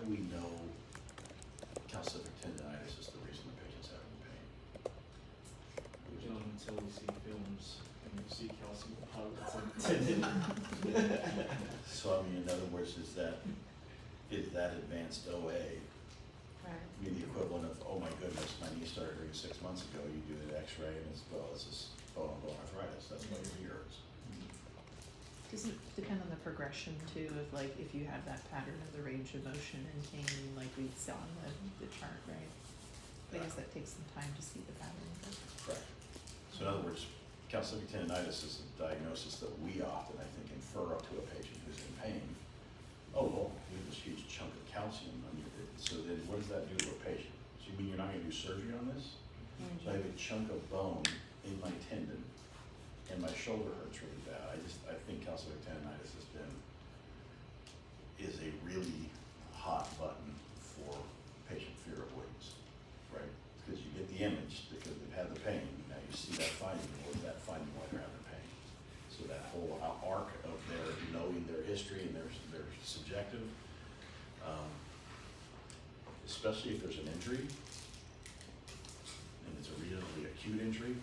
do we know calcific tendonitis is the reason the patient's having pain? Until we see films and you see calcium deposits in the tendon. So I mean, in other words, is that advanced OA? Right. I mean, the equivalent of, oh my goodness, my knee started hurting 6 months ago, you do an x-ray and it's, well, this is bone arthritis, that's why your knee hurts. Does it depend on the progression too, of like, if you have that pattern of the range of motion and pain, like we saw in the chart, right? I guess that takes some time to see the pattern, but. Correct. So in other words, calcific tendonitis is a diagnosis that we often, I think, infer up to a patient who's in pain. Oh, well, we have this huge chunk of calcium. I mean, so then what does that do to a patient? So you mean you're not gonna do surgery on this? So I have a chunk of bone in my tendon and my shoulder hurts really bad. I think calcific tendonitis is a really hot button for patient fear avoidance, right? Because you get the image, because they've had the pain, now you see that finding, or that finding why they're having pain. So that whole arc of their knowing their history and their subjective, especially if there's an injury, and it's a reasonably acute injury,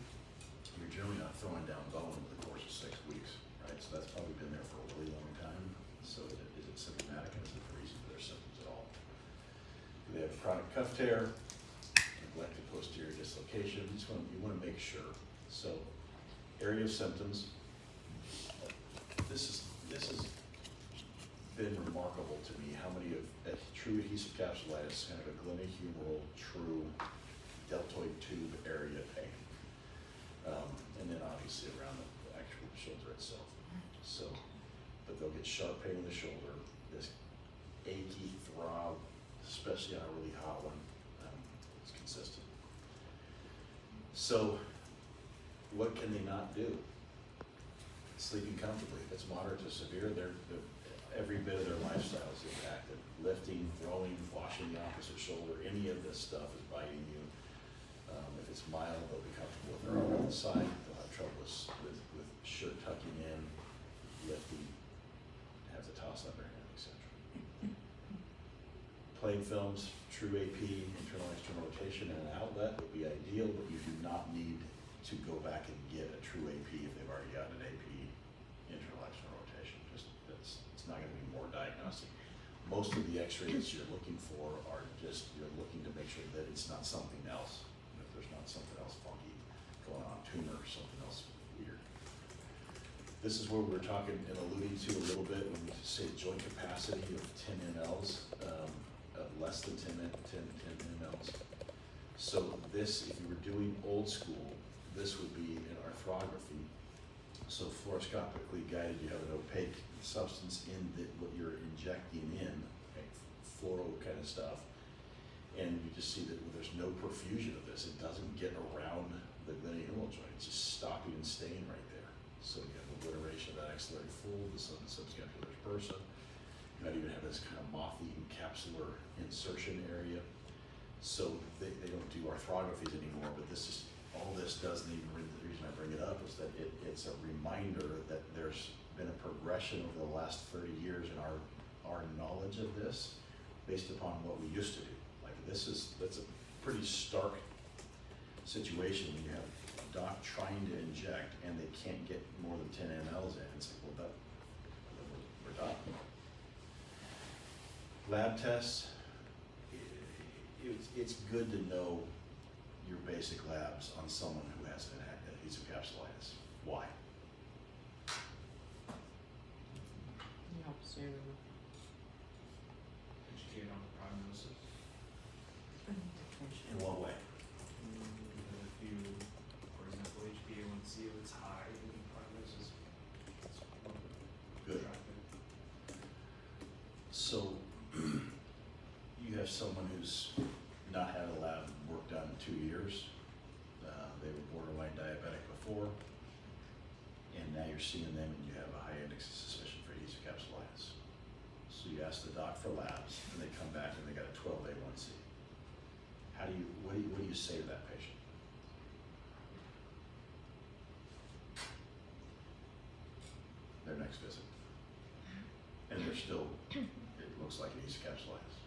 you're generally not throwing down bone over the course of 6 weeks, right? So that's probably been there for a really long time. So is it symptomatic, and is it the reason for their symptoms at all? Do they have chronic cuff tear, neglected posterior dislocation? You want to make sure. So area of symptoms, this has been remarkable to me how many of true adhesive capsulitis, kind of a glenohumeral, true deltoid tube area pain. And then obviously around the actual shoulder itself. So, but they'll get sharp pain in the shoulder, this achy throb, especially on a really hot one. It's consistent. So, what can they not do? Sleeping comfortably. If it's moderate to severe, every bit of their lifestyle is impacted. Lifting, throwing, washing the opposite shoulder, any of this stuff is biting you. If it's mild, they'll be comfortable with their arm on the side. They'll have trouble with shirt tucking in, lifting, have to toss up their hand, etc. Plain films, true AP, internal external rotation, and an outlet would be ideal, but you do not need to go back and get a true AP if they've already got an AP internal external rotation. It's not going to be more diagnostic. Most of the x-rays you're looking for are just, you're looking to make sure that it's not something else. If there's not something else funky going on, tumor or something else weird. This is where we were talking and alluding to a little bit when we say joint capacity of 10 mLs, of less than 10 mLs. So this, if you were doing old school, this would be an arthrography. So fluoroscopically guided, you have an opaque substance in what you're injecting in, like fluoro kind of stuff. And you just see that there's no perfusion of this. It doesn't get around the glenohumeral joint. It's just stopping and staying right there. So you have obliteration of that axillary fold, the subscapular bursa. You might even have this kind of moth-eaten capsular insertion area. So they don't do arthrographies anymore, but this is, all this does, and even the reason I bring it up is that it's a reminder that there's been a progression over the last 30 years in our knowledge of this based upon what we used to do. Like that's a pretty stark situation when you have a doc trying to inject and they can't get more than 10 mLs in. It's like, well, we're done. Lab tests, it's good to know your basic labs on someone who has an adhesive capsulitis. Why? It helps you. Educate on the prognosis. In what way? If you, for example, HbA1c, if it's high, then the prognosis is Good. attractive. So you have someone who's not had a lab work done in 2 years. They were borderline diabetic before, and now you're seeing them and you have a high index of suspicion for adhesive capsulitis. So you ask the doc for labs, and they come back and they got a 12 A1C. What do you say to that patient? Their next visit, and they're still, it looks like adhesive capsulitis.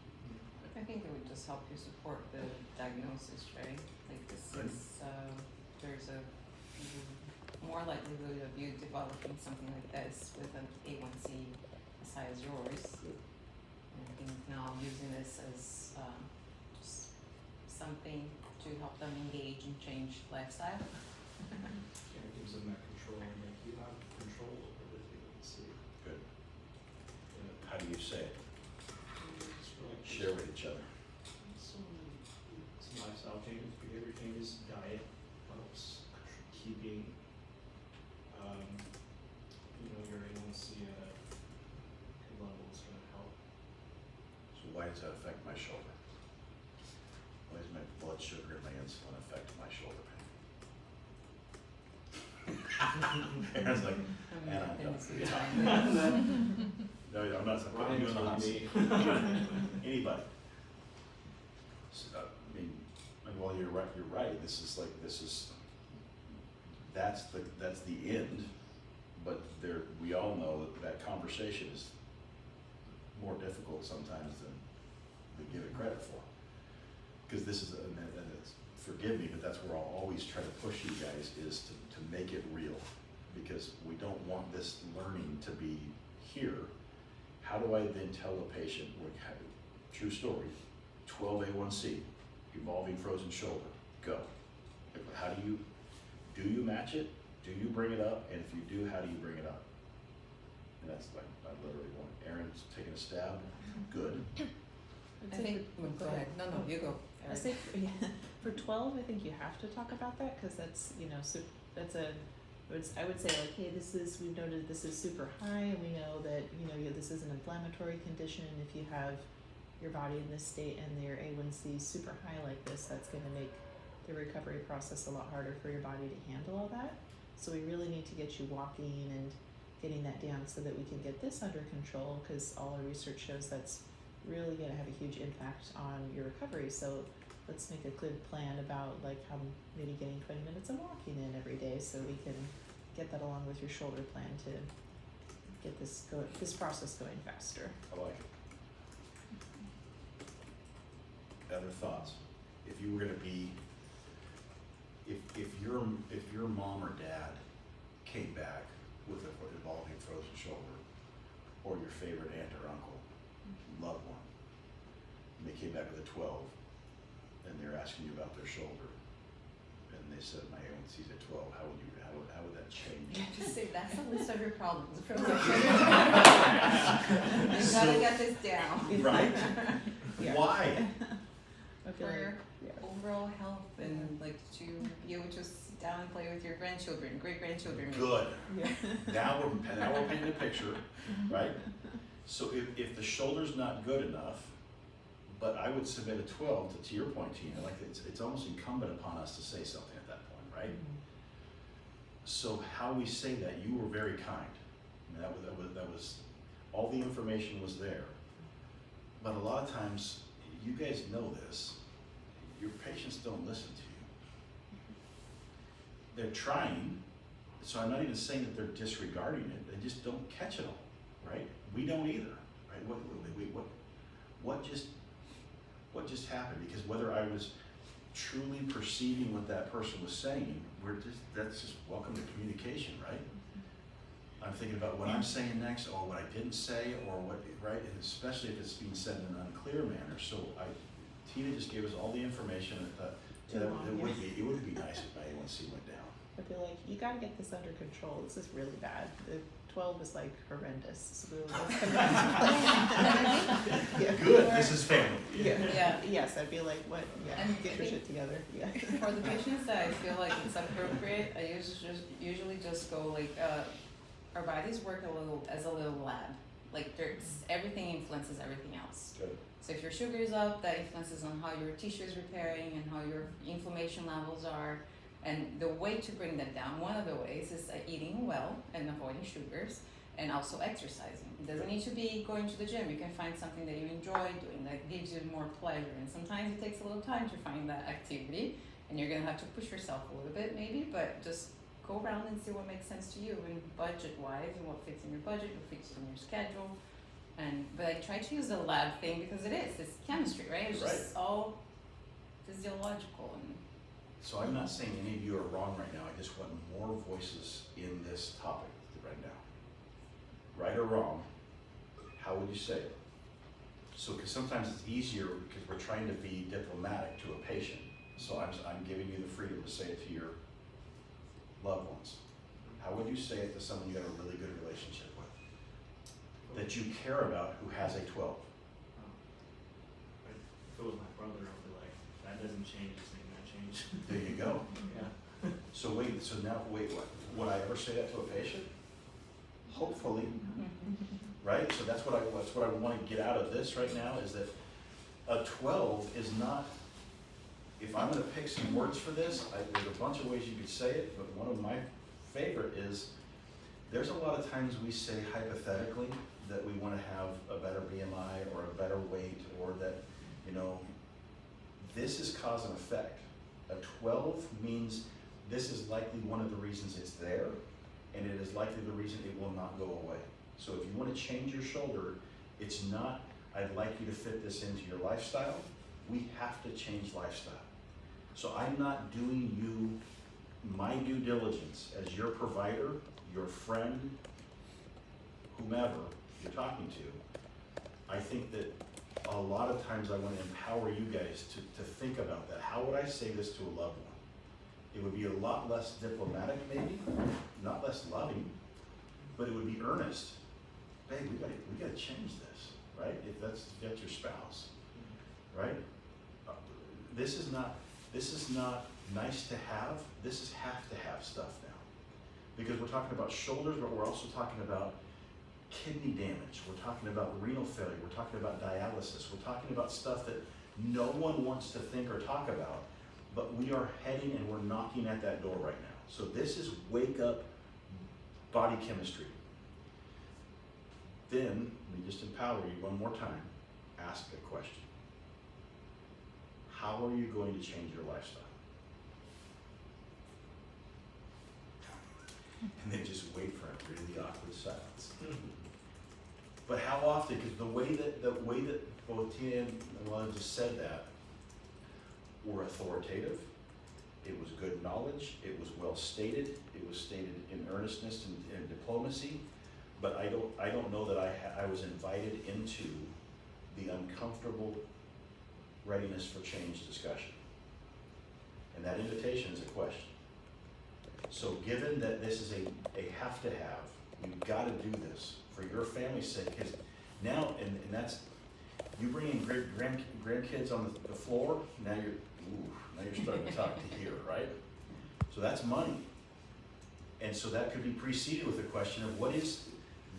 I think it would just help you support the diagnosis, right? Like this Right. is, there's a more likelihood of you developing something like this with an A1C as high as yours. And I think now using this as just something to help them engage and change lifestyle. Yeah, it gives them that control, and like you have control over the A1C. Good. Yeah. How do you say it? It's really Share with each other. some lifestyle changes, behavior changes, diet helps keeping, your A1C at a good level is gonna help. So why does that affect my shoulder? Why does my blood sugar and my insulin affect my shoulder pain? Aaron's like, and I'm done. No, I'm not putting you in the hot seat. Anybody. So, I mean, well, you're right, that's the end, but we all know that conversation is more difficult sometimes than we give it credit for. Because this is, and it's, forgive me, but that's where I'll always try to push you guys, is to make it real. Because we don't want this learning to be here. How do I then tell a patient, true story, 12A1C, evolving frozen shoulder, go. How do you match it? Do you bring it up? And if you do, how do you bring it up? And that's like, I literally want, Aaron's taking a stab, good. I think, go ahead, no, you go. I say, for 12, I think you have to talk about that, cause that's, I would say like, hey, we've noted this is super high, and we know that, this is an inflammatory condition. If you have your body in this state and your A1C is super high like this, that's gonna make the recovery process a lot harder for your body to handle all that. So we really need to get you walking and getting that down so that we can get this under control, because all our research shows that's really gonna have a huge impact on your recovery. So let's make a good plan about like how maybe getting 20 minutes of walking in every day, so we can get that along with your shoulder plan to get this process going faster. I like it. Other thoughts? If you were gonna be, if your mom or dad came back with an evolving frozen shoulder, or your favorite aunt or uncle, loved one, and they came back with a 12, and they're asking you about their shoulder, and they said my A1C's at 12, how would that change? Just say that's a list of your problems. You gotta get this down. Right? Yeah. Why? I feel For like, your overall health and like to be able to sit down and play with your grandchildren, great-grandchildren. Good. yeah. Now we're painting a picture, right? So if the shoulder's not good enough, but I would submit a 12 to your point, Tina, like it's almost incumbent upon us to say something at that point, right? Mm-hmm. So how we say that, you were very kind. I mean, that was all the information was there. But a lot of times, you guys know this, your patients don't listen to you. They're trying, so I'm not even saying that they're disregarding it, they just don't catch it all, right? We don't either, right? What just happened? Because whether I was truly perceiving what that person was saying, that's just welcome to communication, right? I'm thinking about what I'm saying next, or what I didn't say, or what, right? And especially if it's being said in an unclear manner. So Tina just gave us all the information that it would be nice if my A1C went down. I feel like you gotta get this under control. This is really bad. The 12 is like horrendous. So Good, this is family. Yeah. Yes, I'd be like, what? Yeah, And get I your think shit together. Yeah. For the patients that I feel like it's appropriate, I usually just go like, our bodies work as a little lab. Like everything influences everything else. Good. So if your sugar is up, that influences on how your tissue is repairing and how your inflammation levels are. And the way to bring that down, one of the ways is eating well and avoiding sugars, and also exercising. It doesn't need to be going to the gym. You can find something that you enjoy doing that gives you more pleasure. And sometimes it takes a little time to find that activity, and you're gonna have to push yourself a little bit maybe, but just go around and see what makes sense to you, and budget-wise, and what fits in your budget, what fits in your schedule. But I try to use the lab thing because it's chemistry, right? It's just all physiological and. So I'm not saying any of you are wrong right now, I just want more voices in this topic right now. Right or wrong, how would you say it? So, because sometimes it's easier because we're trying to be diplomatic to a patient. So I'm giving you the freedom to say it to your loved ones. How would you say it to someone you have a really good relationship with? That you care about who has a 12? If it was my brother, I'd be like, that doesn't change, it's making that change. There you go. Yeah. So wait, what? Would I ever say that to a patient? Hopefully, right? So that's what I want to get out of this right now is that a 12 is not, if I'm gonna pick some words for this, there's a bunch of ways you could say it, but one of my favorite is, there's a lot of times we say hypothetically that we wanna have a better BMI or a better weight, or that, this is cause and effect. A 12 means this is likely one of the reasons it's there, and it is likely the reason it will not go away. So if you want to change your shoulder, it's not, I'd like you to fit this into your lifestyle. We have to change lifestyle. So I'm not doing you my due diligence as your provider, your friend, whomever you're talking to. I think that a lot of times I want to empower you guys to think about that. How would I say this to a loved one? It would be a lot less diplomatic maybe, not less loving, but it would be earnest. Babe, we gotta change this, right? If that's your spouse, right? This is not nice to have, this is have to have stuff now. Because we're talking about shoulders, but we're also talking about kidney damage, we're talking about renal failure, we're talking about dialysis, we're talking about stuff that no one wants to think or talk about, but we are heading and we're knocking at that door right now. So this is wake up body chemistry. Then, let me just empower you one more time, ask a question. How are you going to change your lifestyle? And then just wait for a really awkward silence. But how often, because the way that both Tina and Alana just said that, were authoritative, it was good knowledge, it was well stated, it was stated in earnestness and diplomacy, but I don't know that I was invited into the uncomfortable readiness for change discussion. And that invitation is a question. So given that this is a have to have, you've got to do this for your family's sake, because now, and that's, you bring in grandkids on the floor, now you're starting to talk to here, right? So that's money. And so that could be preceded with a question of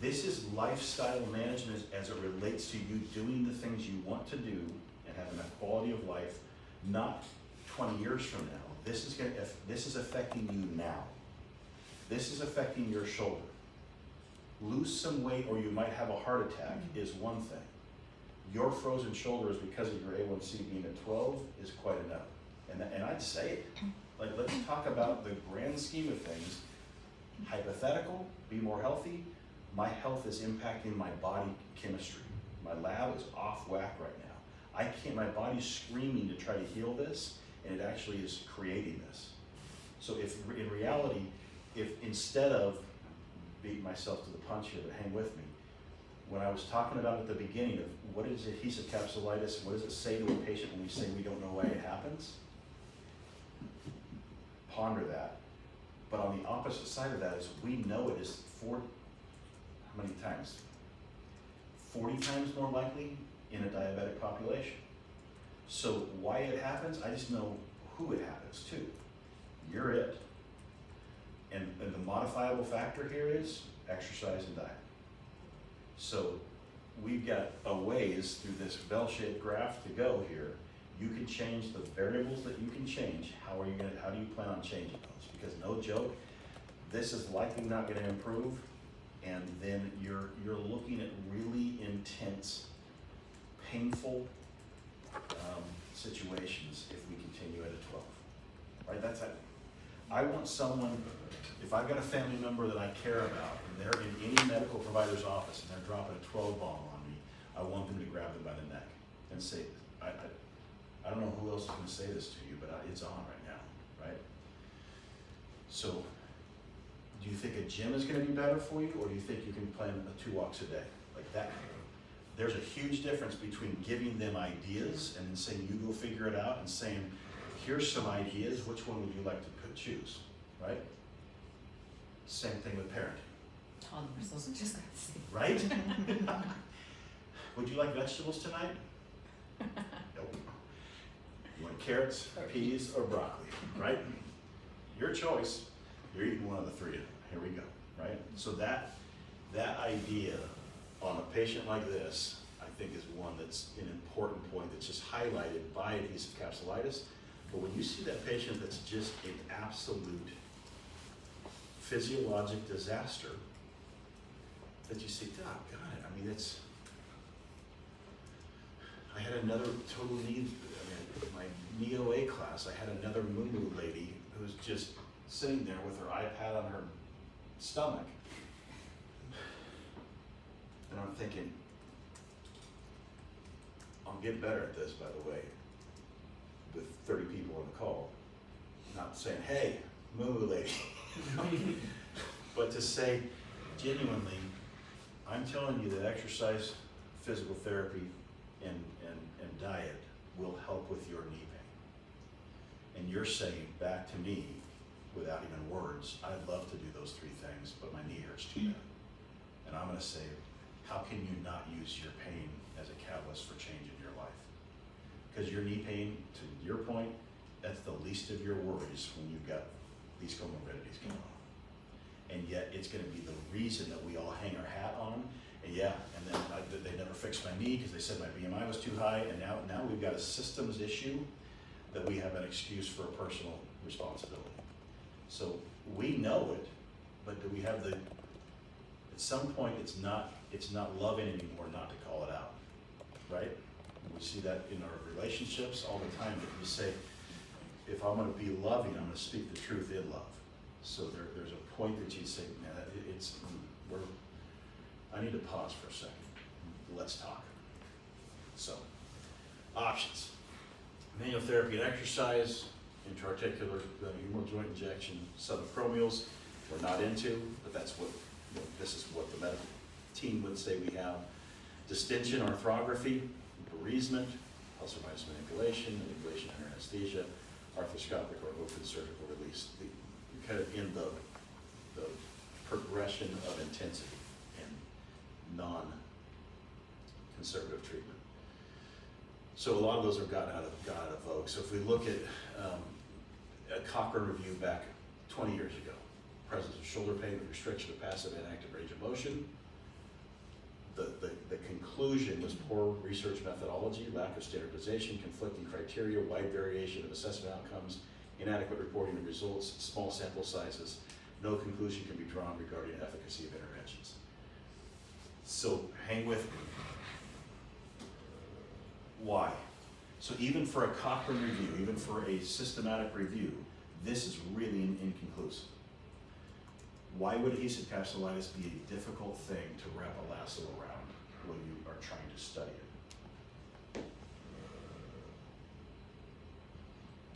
this is lifestyle management as it relates to you doing the things you want to do and having a quality of life, not 20 years from now. This is affecting you now. This is affecting your shoulder. Lose some weight or you might have a heart attack is one thing. Your frozen shoulders because of your A1C being at 12 is quite enough. And I'd say it. Like, let's talk about the grand scheme of things. Hypothetical, be more healthy. My health is impacting my body chemistry. My lab is off whack right now. My body's screaming to try to heal this, and it actually is creating this. So if in reality, if instead of beat myself to the punch here, but hang with me, when I was talking about at the beginning of what is adhesive capsulitis, what does it say to a patient when we say we don't know why it happens? Ponder that. But on the opposite side of that is we know it is how many times? 40 times more likely in a diabetic population. So why it happens, I just know who it happens to. You're it. And the modifiable factor here is exercise and diet. So we've got a ways through this bell-shaped graph to go here. You can change the variables that you can change. How do you plan on changing those? Because no joke, this is likely not going to improve, and then you're looking at really intense, painful situations if we continue at a 12. Right? I want someone, if I've got a family member that I care about, and they're in any medical provider's office, and they're dropping a 12 bomb on me, I want them to grab them by the neck and say, I don't know who else is gonna say this to you, but it's on right now, right? So, do you think a gym is gonna be better for you, or do you think you can plan 2 walks a day? Like that. There's a huge difference between giving them ideas and then saying, you go figure it out, and saying, here's some ideas, which one would you like to choose, right? Same thing with parenting. Toddlers, those are just gonna say. Right? Would you like vegetables tonight? Nope. You want carrots, peas, or broccoli, right? Your choice. You're eating one of the 3. Here we go, right? So that idea on a patient like this, I think, is one that's an important point that's just highlighted by adhesive capsulitis. But when you see that patient that's just an absolute physiologic disaster, that you say, God, I mean, I had another total knee, my knee OA class, I had another moo-moo lady who's just sitting there with her iPad on her stomach. And I'm thinking, I'll get better at this, by the way, with 30 people on the call. Not saying, hey, moo-moo lady. But to say, genuinely, I'm telling you that exercise, physical therapy, and diet will help with your knee pain. And you're saying back to me, without even words, I'd love to do those 3 things, but my knee hurts too bad. And I'm gonna say, how can you not use your pain as a catalyst for change in your life? Because your knee pain, to your point, that's the least of your worries when you've got these comorbidities going on. And yet it's gonna be the reason that we all hang our hat on. And yeah, and then they never fixed my knee because they said my BMI was too high, and now we've got a systems issue that we have an excuse for a personal responsibility. So we know it, but do we have at some point it's not loving anymore not to call it out, right? We see that in our relationships all the time. If you say, if I'm gonna be loving, I'm gonna speak the truth in love. So there's a point that you'd say, man, I need to pause for a second. Let's talk. So, options. Manual therapy and exercise, intra-articular humeral joint injection, subacromials, we're not into, but that's what, this is what the medical team would say we have. Distension, arthrography, bereavement, pulsar minus manipulation under anesthesia, arthroscopic or open surgical release. Kind of in the progression of intensity and non-conservative treatment. So a lot of those have gotten out of vogue. So if we look at a Cochrane review back 20 years ago, presence of shoulder pain with restriction of passive and active range of motion, the conclusion was poor research methodology, lack of standardization, conflicting criteria, wide variation of assessment outcomes, inadequate reporting of results, small sample sizes, no conclusion can be drawn regarding efficacy of interventions. So hang with me. Why? So even for a Cochrane review, even for a systematic review, this is really inconclusive. Why would adhesive capsulitis be a difficult thing to wrap a lasso around when you are trying to study it?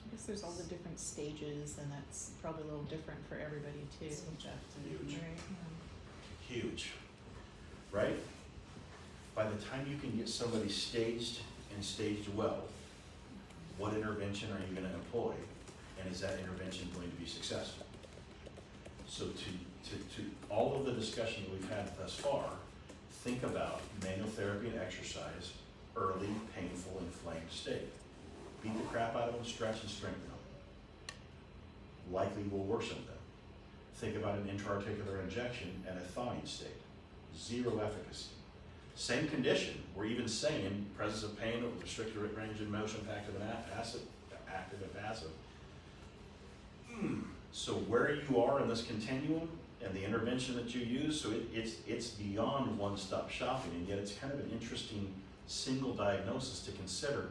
I guess there's all the different stages, and that's probably a little different for everybody too. Huge. Right? Huge, right? By the time you can get somebody staged and staged well, what intervention are you going to employ, and is that intervention going to be successful? So to all of the discussion that we've had thus far, think about manual therapy and exercise, early, painful, inflamed state. Beat the crap out of them, stretch and strengthen them. Likely will worsen them. Think about an intra-articular injection and a thawing state. 0 efficacy. Same condition, we're even saying presence of pain with restricted range of motion, active and passive. So where you are in this continuum and the intervention that you use, so it's beyond one-stop shopping, and yet it's kind of an interesting single diagnosis to consider.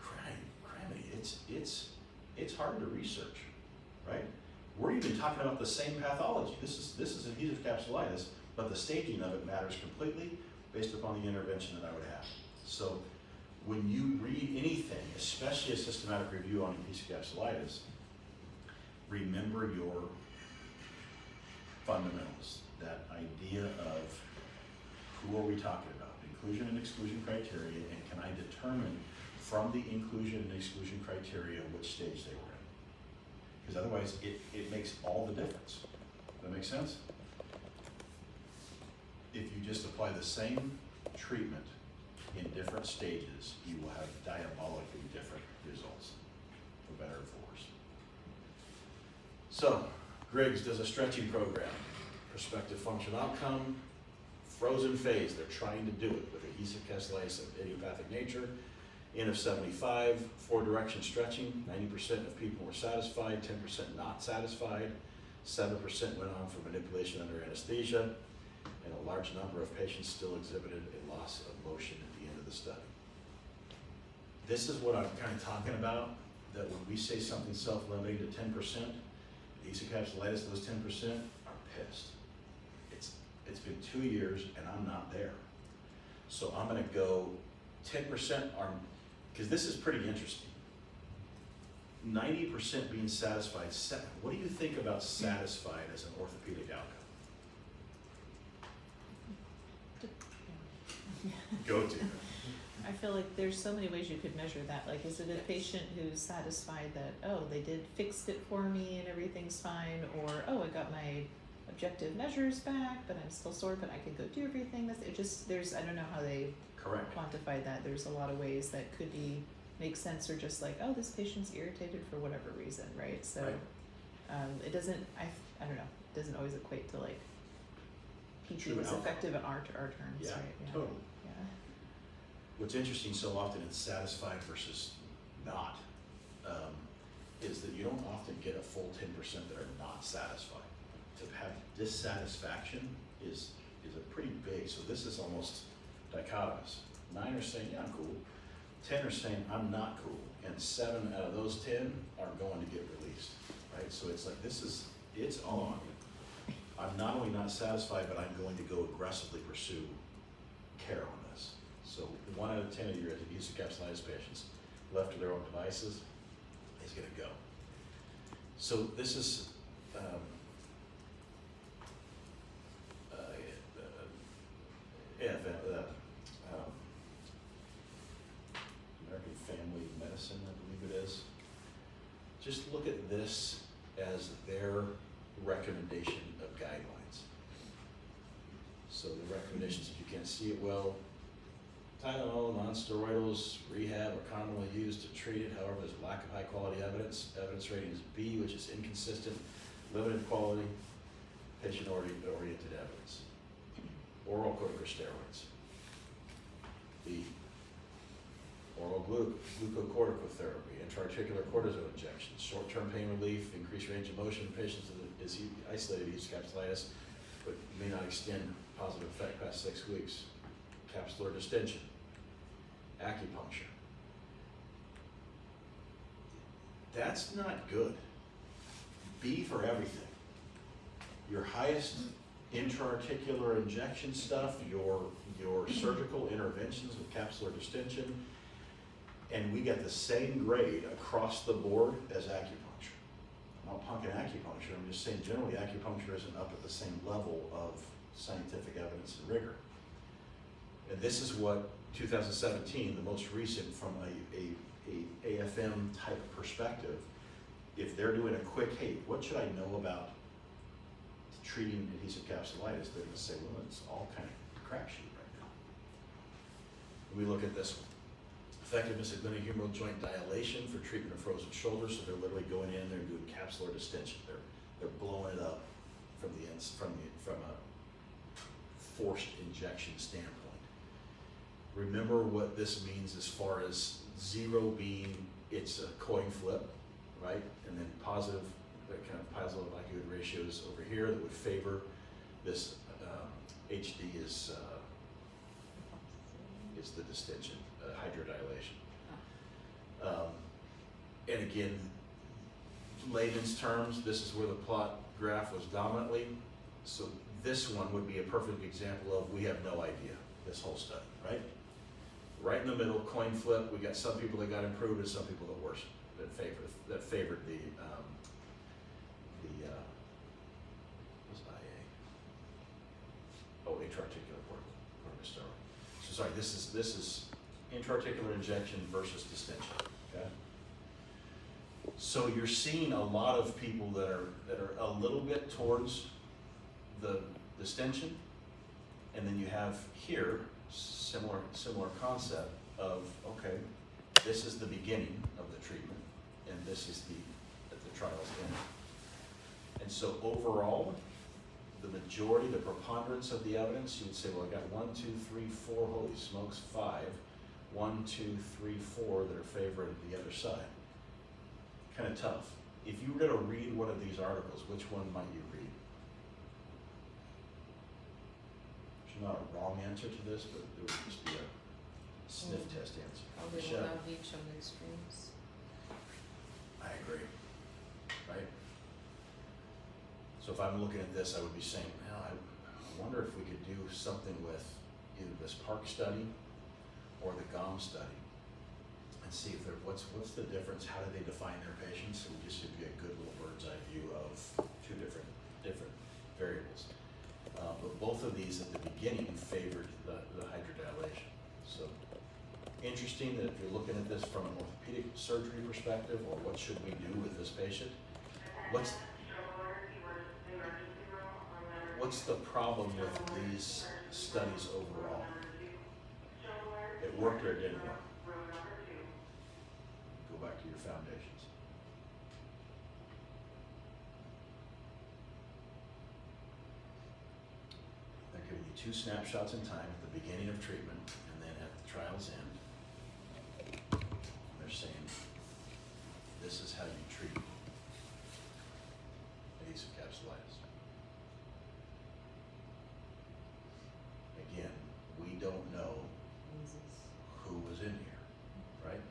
Criminy, it's hard to research, right? We're even talking about the same pathology. This is adhesive capsulitis, but the staging of it matters completely based upon the intervention that I would have. So when you read anything, especially a systematic review on adhesive capsulitis, remember your fundamentals. That idea of who are we talking about? Inclusion and exclusion criteria, and can I determine from the inclusion and exclusion criteria which stage they were in? Because otherwise it makes all the difference. Does that make sense? If you just apply the same treatment in different stages, you will have diabolically different results, for better or for worse. So, Griggs does a stretching program, prospective function outcome, frozen phase, they're trying to do it with adhesive capsulitis of idiopathic nature, N of 75, 4-direction stretching, 90% of people were satisfied, 10% not satisfied, 7% went on for manipulation under anesthesia, and a large number of patients still exhibited a loss of motion at the end of the study. This is what I'm kind of talking about, that when we say something self-limiting to 10%, adhesive capsulitis, those 10% are pissed. It's been 2 years and I'm not there. So I'm gonna go 10% are, because this is pretty interesting. 90% being satisfied. What do you think about satisfied as an orthopedic outcome? Go to. I feel like there's so many ways you could measure that. Like, is it a patient who's satisfied that, oh, they did fixed it for me and everything's fine, or oh, I got my objective measures back, but I'm still sore, but I can go do everything. It just, there's, I don't know how they Correct. quantify that. There's a lot of ways that could be make sense, or just like, oh, this patient's irritated for whatever reason, right? So, Right. it doesn't. I don't know. It doesn't always equate to like PT True was outcome. effective in our terms, Yeah, right? totally. Yeah. What's interesting so often in satisfied versus not is that you don't often get a full 10% that are not satisfied. To have dissatisfaction is a pretty big, so this is almost dichotomous. 9 are saying, yeah, I'm cool. 10 are saying, I'm not cool. And 7 out of those 10 are going to get released, right? So it's like, it's all on you. I'm not only not satisfied, but I'm going to go aggressively pursue care on this. So 1 out of 10 of your adhesive capsulitis patients left to their own devices is gonna go. So this is, American Family Medicine, I believe it is. Just look at this as their recommendation of guidelines. So the recommendations, if you can't see it well, Tylenol, non-steroidals, rehab are commonly used to treat it. However, there's a lack of high quality evidence. Evidence rating is B, which is inconsistent, limited quality, patient-oriented evidence. Oral corticosteroids. B. Oral glucocorticotherapy, intra-articular cortisone injections, short-term pain relief, increased range of motion in patients that is isolated adhesive capsulitis, but may not extend positive effect past 6 weeks. Capsular distension, acupuncture. That's not good. B for everything. Your highest intra-articular injection stuff, your surgical interventions with capsular distension, and we get the same grade across the board as acupuncture. I'm not punking acupuncture, I'm just saying generally acupuncture isn't up at the same level of scientific evidence and rigor. And this is what 2017, the most recent from a AFM type of perspective, if they're doing a quick, hey, what should I know about treating adhesive capsulitis, they're gonna say, well, it's all kind of crapshoot right now. We look at this one. Effectiveness of glenohumeral joint dilation for treatment of frozen shoulders, so they're literally going in, they're doing capsular distension. They're blowing it up from the ends, from a forced injection standpoint. Remember what this means as far as 0 being it's a coin flip, right? And then positive, kind of positive likelihood ratios over here that would favor this HD is the distension, hydrodilation. And again, layman's terms, this is where the plot graph was dominantly. So this one would be a perfect example of we have no idea, this whole study, right? Right in the middle, coin flip, we got some people that got improved and some people that worsened, that favored the what's IA? Oh, intra-articular corticosteroid. So sorry, this is intra-articular injection versus distension, okay? So you're seeing a lot of people that are a little bit towards the distension, and then you have here similar concept of, okay, this is the beginning of the treatment, and this is the trial's end. And so overall, the majority, the preponderance of the evidence, you would say, well, I got 1, 2, 3, 4, holy smokes, 5. 1, 2, 3, 4 that are favoring the other side. Kind of tough. If you were going to read one of these articles, which one might you read? There's not a wrong answer to this, but there would just be a sniff test answer. Probably Michelle? one of each of the extremes. I agree, right? So if I'm looking at this, I would be saying, well, I wonder if we could do something with either this Park study or the GOM study and see if what's the difference, how do they define their patients, and just give you a good little bird's eye view of two different variables. But both of these at the beginning favored the hydrodilation. So interesting that if you're looking at this from an orthopedic surgery perspective, or what should we do with this patient, what's the problem with these studies overall? It worked or it didn't work? Go back to your foundations. They're giving you 2 snapshots in time at the beginning of treatment and then at the trial's end. They're saying, this is how you treat adhesive capsulitis. Again, we don't know who was in here, right?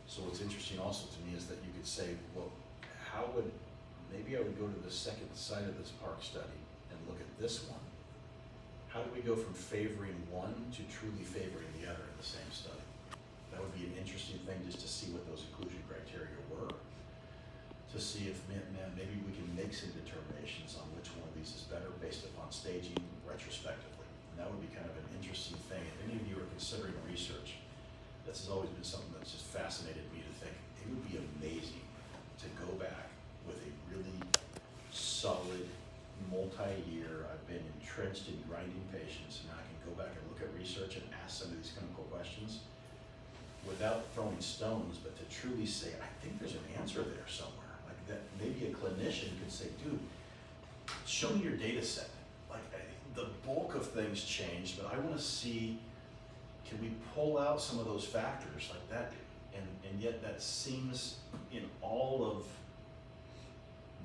So what's interesting also to me is that you could say, well, maybe I would go to the second side of this Park study and look at this one. How do we go from favoring one to truly favoring the other in the same study? That would be an interesting thing just to see what those inclusion criteria were. To see if, man, maybe we can make some determinations on which one of these is better based upon staging retrospectively. And that would be kind of an interesting thing. If any of you are considering research, this has always been something that's just fascinated me to think. It would be amazing to go back with a really solid multi-year, I've been entrenched in grinding patients, and now I can go back and look at research and ask some of these clinical questions without throwing stones, but to truly say, I think there's an answer there somewhere. Like that, maybe a clinician could say, dude, show me your data set. Like the bulk of things changed, but I want to see, can we pull out some of those factors like that? And yet that seems in all of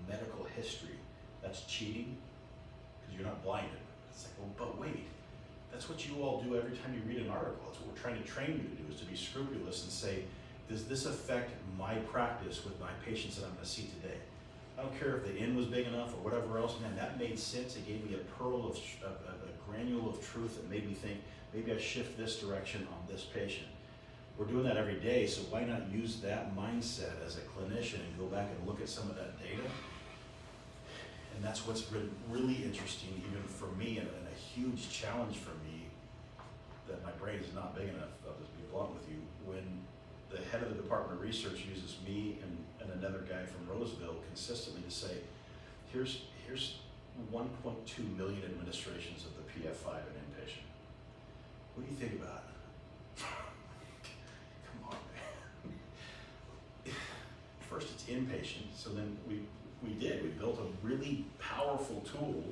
medical history, that's cheating because you're not blinded. It's like, well, but wait, that's what you all do every time you read an article. That's what we're trying to train you to do, is to be scrupulous and say, does this affect my practice with my patients that I'm going to see today? I don't care if the N was big enough or whatever else, man, that made sense. It gave me a pearl of a granule of truth that made me think, maybe I shift this direction on this patient. We're doing that every day, so why not use that mindset as a clinician and go back and look at some of that data? And that's what's been really interesting, even for me, and a huge challenge for me, that my brain is not big enough, I'll just be blunt with you, when the head of the Department of Research uses me and another guy from Roseville consistently to say, here's 1.2 million administrations of the PF5 in inpatient. What do you think about it? Come on, man. First it's inpatient, so then we built a really powerful tool,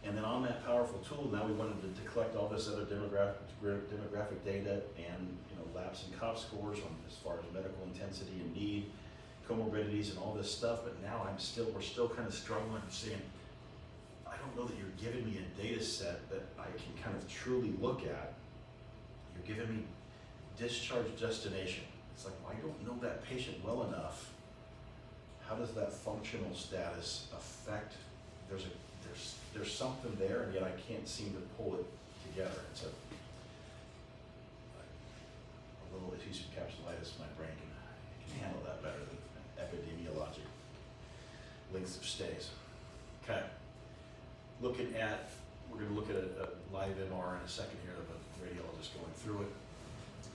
and then on that powerful tool, now we wanted to collect all this other demographic data and LAPS and COP scores on as far as medical intensity and need, comorbidities and all this stuff, but now we're still kind of struggling and saying, I don't know that you're giving me a data set that I can kind of truly look at. You're giving me discharge destination. It's like, well, I don't know that patient well enough how does that functional status affect, there's something there, and yet I can't seem to pull it together. It's a little adhesive capsulitis, my brain can handle that better than epidemiologic lengths of stays. Okay, we're gonna look at a live MR in a second here of a radiologist going through it.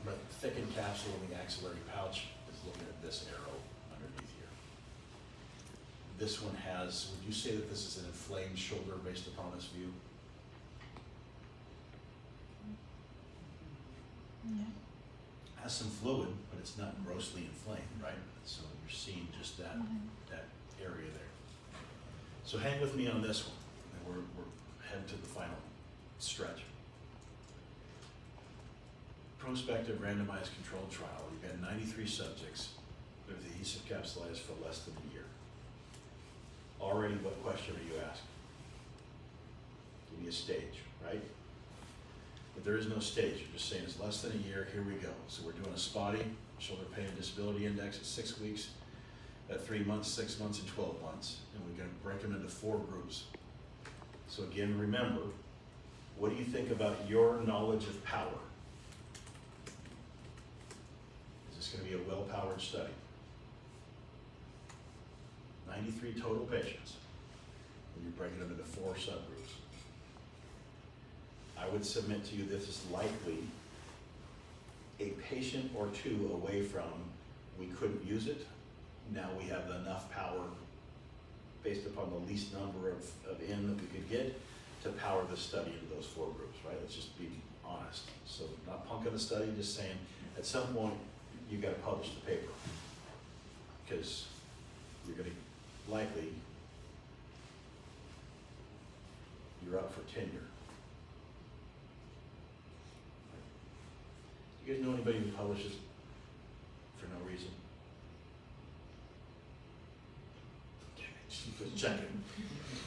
But thickened capsule in the axillary pouch is looking at this arrow underneath here. This one has, would you say that this is an inflamed shoulder based upon this view? Yeah. Has some fluid, but it's not grossly inflamed, right? So you're seeing just that area there. So hang with me on this one, and we're heading to the final stretch. Prospective randomized controlled trial. You've got 93 subjects with adhesive capsulitis for less than a year. Already, what question are you asking? Give me a stage, right? But there is no stage. You're just saying it's less than a year, here we go. So we're doing a spotty shoulder pain and disability index at 6 weeks, at 3 months, 6 months, and 12 months. And we're gonna break them into 4 groups. So again, remember, what do you think about your knowledge of power? Is this gonna be a well-powered study? 93 total patients, and you're breaking them into 4 subgroups. I would submit to you this is likely a patient or 2 away from we couldn't use it. Now we have enough power based upon the least number of N that we could get to power the study into those 4 groups, right? Let's just be honest. So not punking the study, just saying at some point you gotta publish the paper because you're gonna likely, you're up for tenure. You guys know anybody who publishes for no reason? Just checking.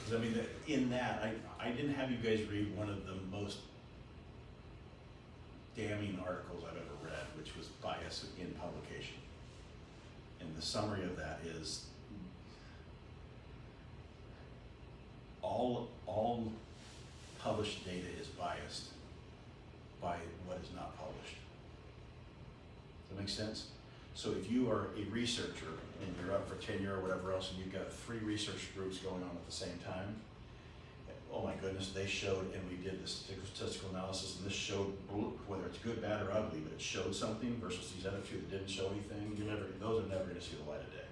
'Cause I mean, in that, I didn't have you guys read one of the most damning articles I've ever read, which was bias in publication. And the summary of that is all published data is biased by what is not published. Does that make sense? So if you are a researcher and you're up for tenure or whatever else, and you've got 3 research groups going on at the same time, oh my goodness, they showed, and we did this statistical analysis, and this showed, whether it's good, bad, or ugly, but it showed something versus these other 2 that didn't show anything, those are never gonna see the light of day.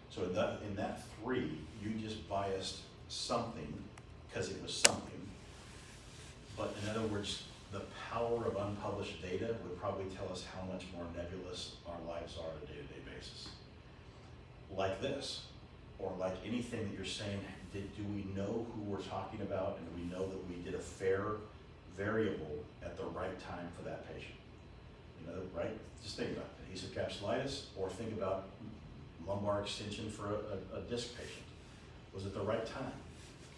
So in that 3, you just biased something because it was something. But in other words, the power of unpublished data would probably tell us how much more nebulous our lives are on a day-to-day basis. Like this, or like anything that you're saying, do we know who we're talking about, and do we know that we did a fair variable at the right time for that patient? You know, right? Just think about it. Adhesive capsulitis, or think about lumbar extension for a disc patient. Was it the right time?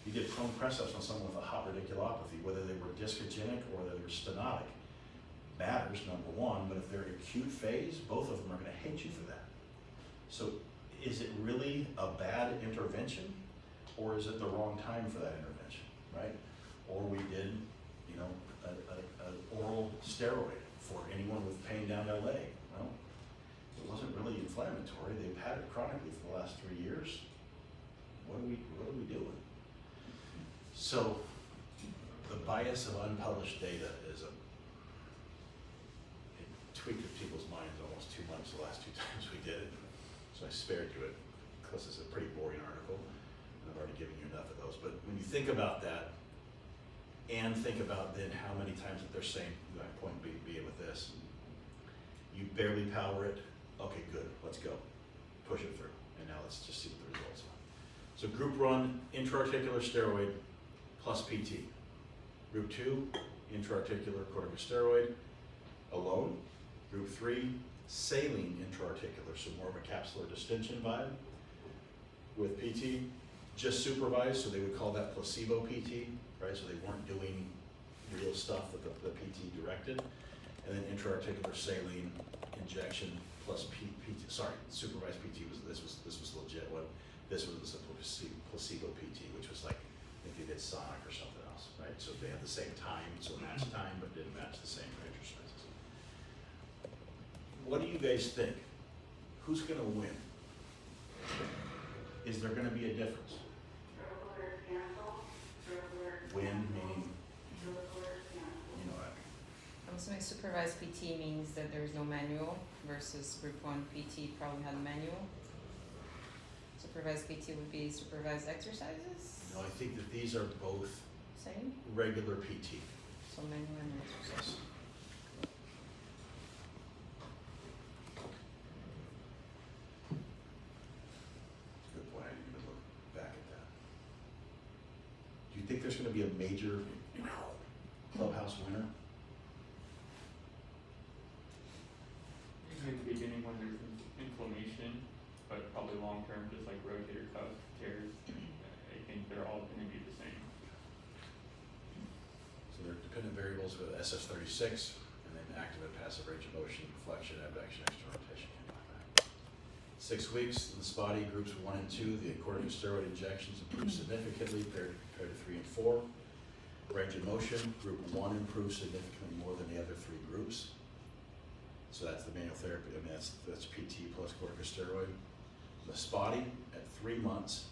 You did prone press-ups on someone with a hot radiculopathy, whether they were discogenic or whether they were stenotic. Matters, number one, but if they're acute phase, both of them are gonna hate you for that. So is it really a bad intervention, or is it the wrong time for that intervention, right? Or we did, you know, an oral steroid for anyone with pain down their leg. Well, it wasn't really inflammatory. They've had it chronically for the last 3 years. What are we doing? So the bias of unpublished data is it tweaked at people's minds almost too much the last 2 times we did it. So I spared you it because it's a pretty boring article, and I've already given you enough of those. But when you think about that, and think about then how many times that they're saying, my point being with this, you barely power it, okay, good, let's go. Push it through, and now let's just see what the results are. So group 1, intra-articular steroid plus PT. Group 2, intra-articular corticosteroid alone. Group 3, saline intra-articular, so more of a capsular distension vibe with PT. Just supervised, so they would call that placebo PT, right? So they weren't doing real stuff that the PT directed. And then intra-articular saline injection plus supervised PT this was legit one. This was a placebo PT, which was like, I think they did Sonic or something else, right? So they had the same time, so matched time, but didn't match the same exercises. What do you guys think? Who's gonna win? Is there gonna be a difference? Win meaning, you know what I mean? I'm assuming supervised PT means that there's no manual versus group 1 PT probably had a manual. Supervised PT would be supervised exercises? No, I think that these are both Same? regular PT. So manual and exercise. Good point, I didn't even look back at that. Do you think there's gonna be a major clubhouse winner? Usually in the beginning when there's inflammation, but probably long term, just like rotator cuff tears, I think they're all gonna be the same. So they're dependent variables with SF36, and then active and passive range of motion, flexion, abduction, external rotation, and like that. 6 weeks in the spotty groups 1 and 2, the corticosteroid injections improved significantly compared to 3 and 4. Range of motion, group 1 improved significantly more than the other 3 groups. So that's the manual therapy. I mean, that's PT plus corticosteroid. The spotty at 3 months,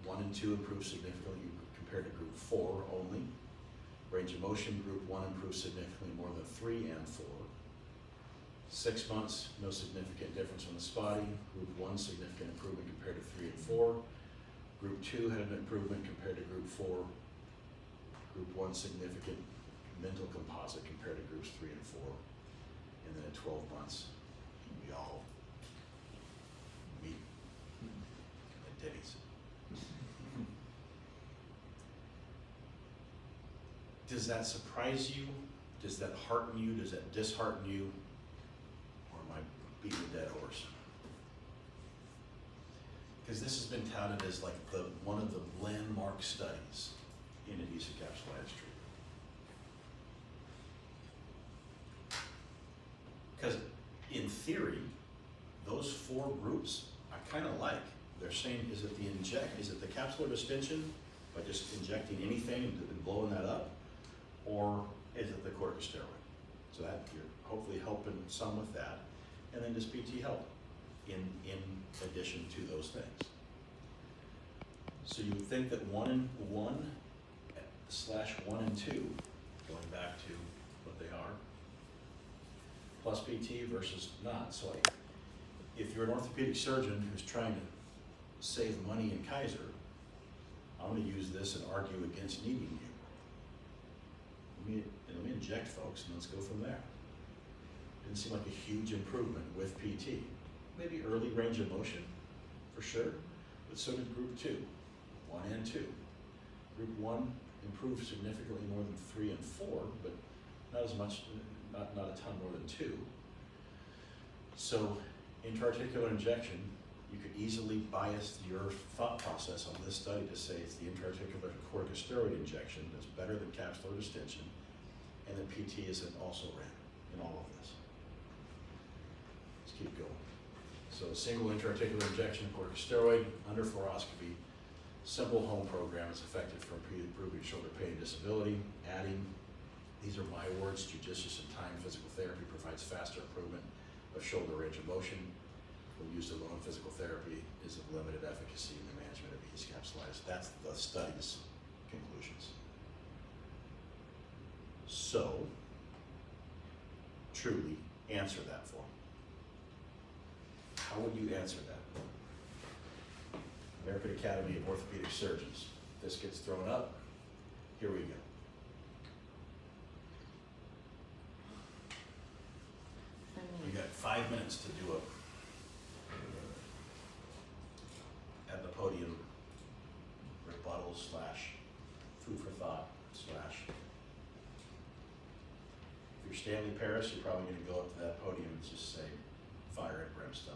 1 and 2 improved significantly compared to group 4 only. Range of motion, group 1 improved significantly more than 3 and 4. 6 months, no significant difference on the spotty. Group 1, significant improvement compared to 3 and 4. Group 2 had an improvement compared to group 4. Group 1, significant mental composite compared to groups 3 and 4. And then at 12 months, we all meet at Denny's. Does that surprise you? Does that hearten you? Does that dishearten you? Or am I beating a dead horse? Because this has been touted as like one of the landmark studies in adhesive capsulitis treatment. Because in theory, those 4 groups I kind of like. They're saying, is it the capsular distension by just injecting anything and blowing that up? Or is it the corticosteroid? So that you're hopefully helping some with that. And then does PT help in addition to those things? So you would think that 1 and 1 / 1 and 2, going back to what they are, plus PT versus not. So like, if you're an orthopedic surgeon who's trying to save money in Kaiser, I'm going to use this and argue against needing you. Let me inject folks and let's go from there. Didn't seem like a huge improvement with PT. Maybe early range of motion, for sure, but so did group 2, 1 and 2. Group 1 improved significantly more than 3 and 4, but not as much, not a ton more than 2. So intra-articular injection, you could easily bias your thought process on this study to say it's the intra-articular corticosteroid injection that's better than capsular distension, and then PT isn't also ran in all of this. Let's keep going. So a single intra-articular injection of corticosteroid under fluoroscopy, simple home program is effective for improving shoulder pain and disability. Adding, these are my words, judicious and timed physical therapy provides faster improvement of shoulder range of motion. When used alone, physical therapy is of limited efficacy in the management of adhesive capsulitis. That's the study's conclusions. So, truly answer that for me. How would you answer that? American Academy of Orthopedic Surgeons. This gets thrown up. Here we go. You got 5 minutes to do at the podium rebuttal / food for thought / if you're Stanley Paris, you're probably going to go up to that podium and just say, fire and brimstone.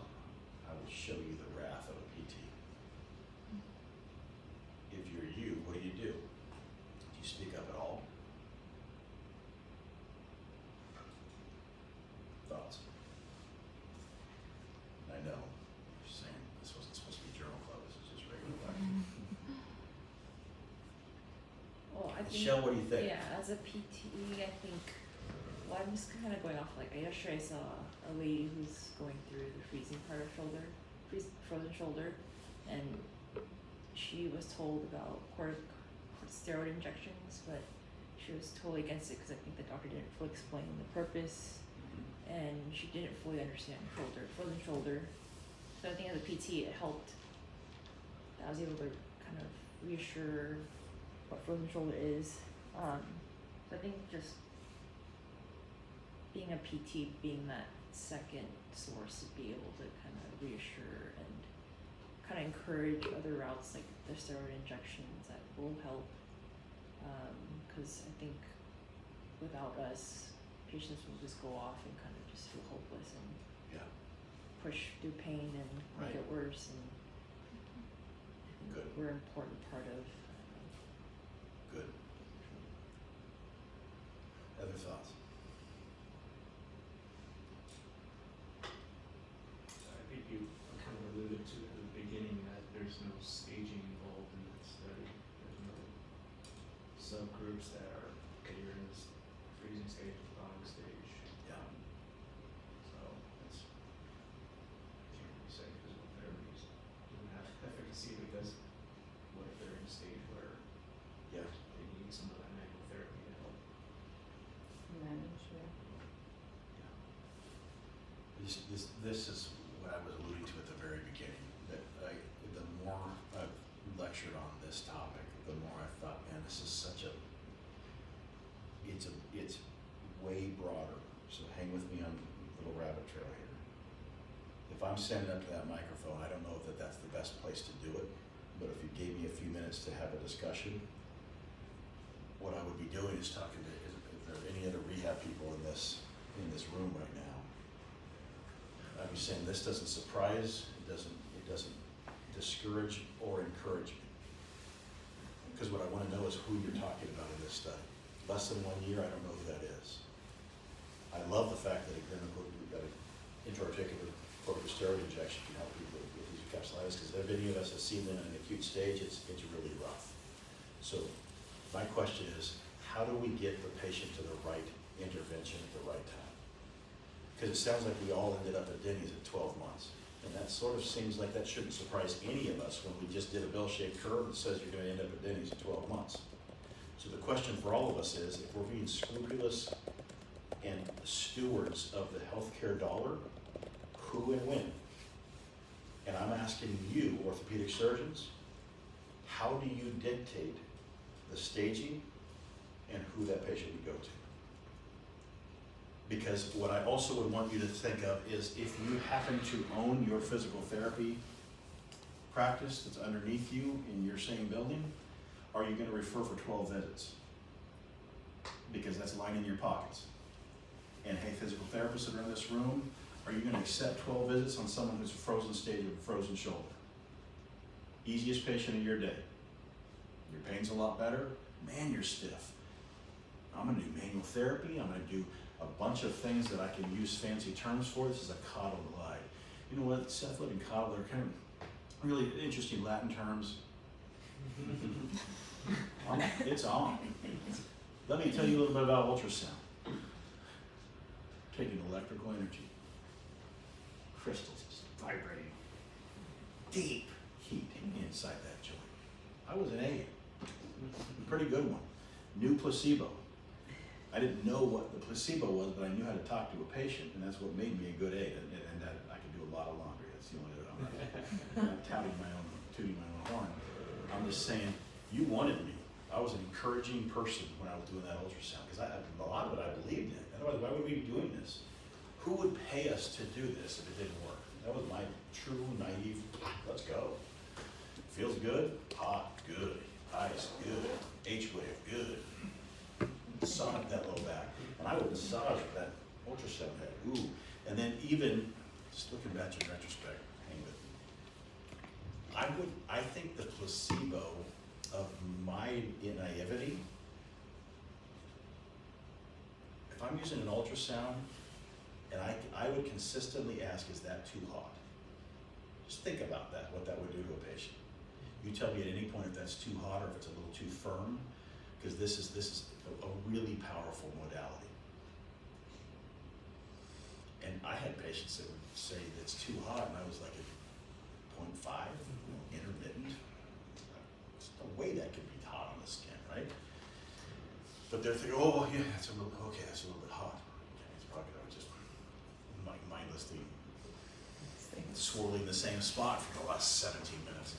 I will show you the wrath of a PT. If you're you, what do? Do you speak up at all? Thoughts? I know, you're saying this wasn't supposed to be journal club, this is just regular life. Well, I think. Michelle, what do you think? Yeah, as a PT, I think, well, I'm just kind of going off, like, yesterday I saw a lady who's going through the freezing part of frozen shoulder, and she was told about corticosteroid injections, but she was totally against it because I think the doctor didn't fully explain the purpose, and she didn't fully understand frozen shoulder. So I think as a PT, it helped that I was able to kind of reassure what frozen shoulder is. So I think just being a PT, being that second source to be able to kind of reassure and kind of encourage other routes like the steroid injections that will help. Because I think without us, patients will just go off and kind of just feel hopeless and Yeah, push through pain and make Right. it worse. And I think Good. we're an important part of. good. Other thoughts? I think you kind of alluded to at the beginning that there's no staging involved in that study. There's no subgroups that are, okay, you're in this freezing stage, thawing stage. Yeah. So that's, can't really say physical therapies doesn't have efficacy because what if they're in a stage where Yeah. they need some of that manual therapy to help? Manage, yeah. This is what I was alluding to at the very beginning, that the more I've lectured on this topic, the more I thought, man, this is such a, it's way broader, so hang with me on the little rabbit trail here. If I'm standing up to that microphone, I don't know that that's the best place to do it, but if you gave me a few minutes to have a discussion, what I would be doing is talking to, if there are any other rehab people in this room right now, I'd be saying this doesn't surprise, it doesn't discourage or encourage me. Because what I wanna know is who you're talking about in this study. Less than 1 year, I don't know who that is. I love the fact that an intra-articular corticosteroid injection can help people with these capsulitis, because if any of us have seen them in an acute stage, it's really rough. So my question is, how do we get the patient to the right intervention at the right time? Because it sounds like we all ended up at Denny's at 12 months. And that sort of seems like that shouldn't surprise any of us when we just did a bell-shaped curve that says you're gonna end up at Denny's at 12 months. So the question for all of us is, if we're being scrupulous and stewards of the healthcare dollar, who and when? And I'm asking you, orthopedic surgeons, how do you dictate the staging and who that patient would go to? Because what I also would want you to think of is, if you happen to own your physical therapy practice that's underneath you in your same building, are you gonna refer for 12 visits? Because that's lining your pockets. And hey, physical therapists that are in this room, are you gonna accept 12 visits on someone who's a frozen stage of a frozen shoulder? Easiest patient of your day. Your pain's a lot better, man, you're stiff. I'm gonna do manual therapy, I'm gonna do a bunch of things that I can use fancy terms for. This is a coddle glide. You know what, cephalid and coddle are kind of really interesting Latin terms. It's on. Let me tell you a little bit about ultrasound. Taking electrical energy, crystals vibrating, deep heat inside that joint. I was an A, pretty good one. New placebo. I didn't know what the placebo was, but I knew how to talk to a patient, and that's what made me a good aide. And that I could do a lot of laundry. That's the only way. I'm not tooting my own horn. I'm just saying, you wanted me. I was an encouraging person when I was doing that ultrasound, because a lot of it I believed in. Otherwise, why would we be doing this? Who would pay us to do this if it didn't work? That was my true, naive, let's go. Feels good? Hot, good. Ice, good. H-wave, good. Massage that low back, and I would massage that ultrasound head. Ooh, and then even just looking back in retrospect, hang with me. I think the placebo of my naivety. If I'm using an ultrasound, and I would consistently ask, is that too hot? Just think about that, what that would do to a patient. You tell me at any point if that's too hot or if it's a little too firm, because this is a really powerful modality. And I had patients that would say it's too hot, and I was like at 0.5, intermittent. There's no way that could be hot on the skin, right? But they're thinking, oh, yeah, that's a little bit hot. Okay, it's probably I was just mindlessly swirling the same spot for the last 17 minutes.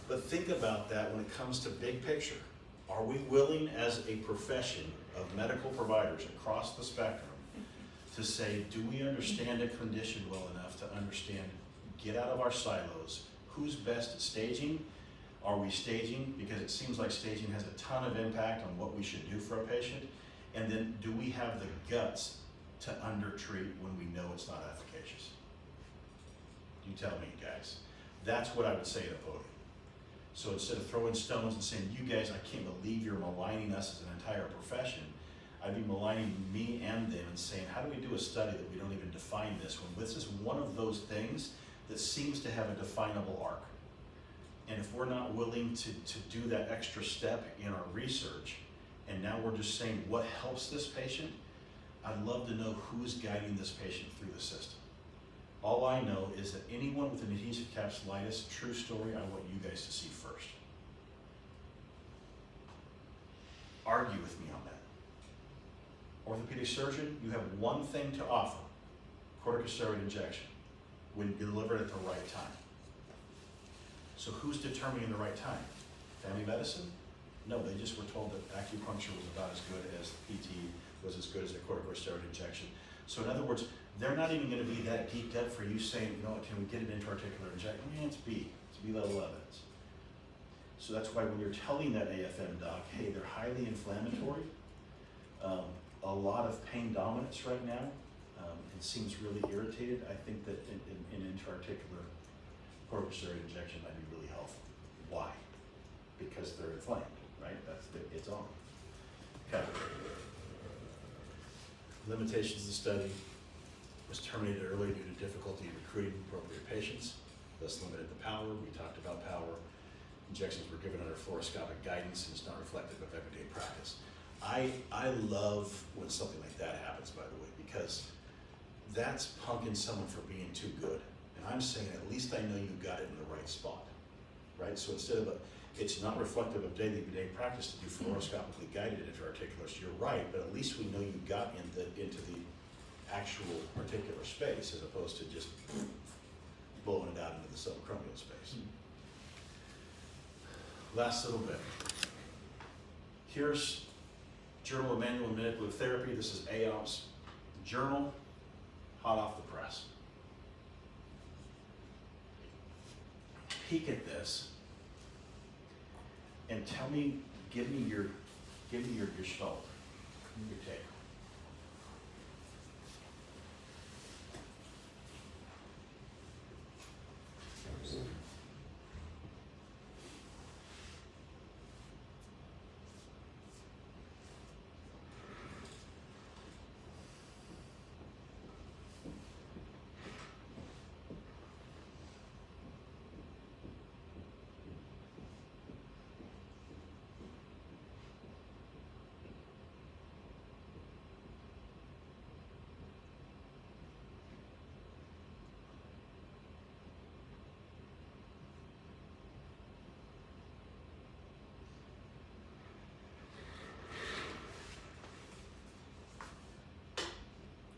But think about that when it comes to big picture. Are we willing as a profession of medical providers across the spectrum to say, do we understand a condition well enough to understand, get out of our silos, who's best at staging? Are we staging? Because it seems like staging has a ton of impact on what we should do for a patient. And then do we have the guts to undertreat when we know it's not efficacious? You tell me, guys. That's what I would say at a podium. So instead of throwing stones and saying, you guys, I can't believe you're maligning us as an entire profession, I'd be maligning me and them and saying, how do we do a study that we don't even define this when this is one of those things that seems to have a definable arc? And if we're not willing to do that extra step in our research, and now we're just saying what helps this patient, I'd love to know who's guiding this patient through the system. All I know is that anyone with an adhesive capsulitis, true story, I want you guys to see first. Argue with me on that. Orthopedic surgeon, you have one thing to offer, corticosteroid injection, when delivered at the right time. So who's determining the right time? Family medicine? No, they just were told that acupuncture was about as good as PT, was as good as a corticosteroid injection. So in other words, they're not even going to be that geeked up for you saying, you know, can we get an intra-articular injection? It's B level evidence. So that's why when you're telling that AFM doc, hey, they're highly inflammatory, a lot of pain dominance right now, it seems really irritated. I think that an intra-articular corticosteroid injection might be really helpful. Why? Because they're inflamed, right? It's on. Okay. Limitations of the study was terminated early due to difficulty in recruiting appropriate patients. Thus limited the power. We talked about power. Injections were given under fluoroscopic guidance and it's not reflective of everyday practice. I love when something like that happens, by the way, because that's punking someone for being too good. And I'm saying at least I know you got it in the right spot, right? So instead of it's not reflective of day-to-day practice to do fluoroscopically guided intra-articulars, you're right, but at least we know you got into the actual articular space as opposed to just blowing it out into the subacromial space. Last little bit. Here's Journal of Manual and Manipulative Therapy. This is AOP's journal, hot off the press. Peek at this and tell me, give me your gestalt, your take.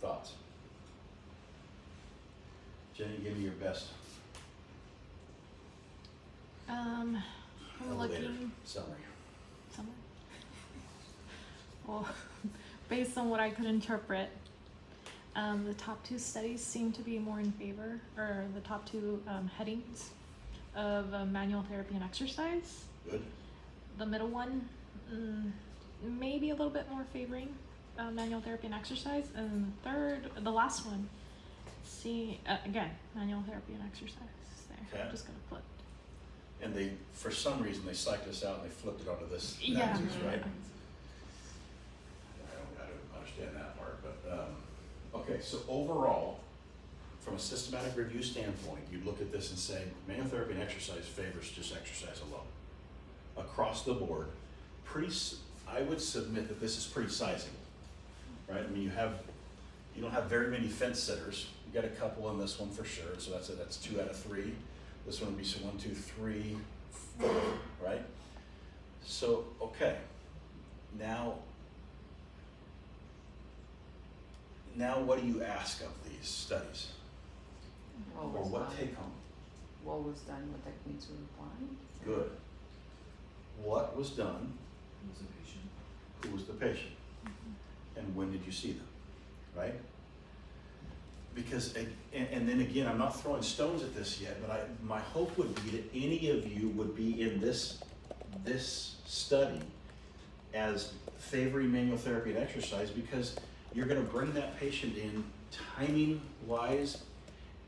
Thoughts? Jenny, give me your best I'm elevator looking summary. somewhere. Well, based on what I could interpret, the top two studies seem to be more in favor, or the top two headings of manual therapy and exercise. Good. The middle one, maybe a little bit more favoring manual therapy and exercise, and the last one, again, manual therapy and exercise. There, Okay. I'm just gonna put. And they, for some reason, they psyched us out and they flipped it onto this Yeah. axis, right? I don't understand that part, but, okay, so overall, from a systematic review standpoint, you look at this and say, manual therapy and exercise favors just exercise alone. Across the board, I would submit that this is pretty sizable, right? I mean, you don't have very many fence sitters. You got a couple on this one for sure, so that's 2 out of 3. This one would be 1, 2, 3, 4, right? So, okay, now what do you ask of these studies? Or what take home? What was done, what techniques were applied? Good. What was done? Who's the patient? Who was the patient? And when did you see them, right? Because, and then again, I'm not throwing stones at this yet, but my hope would be that any of you would be in this study as favoring manual therapy and exercise, because you're gonna bring that patient in timing-wise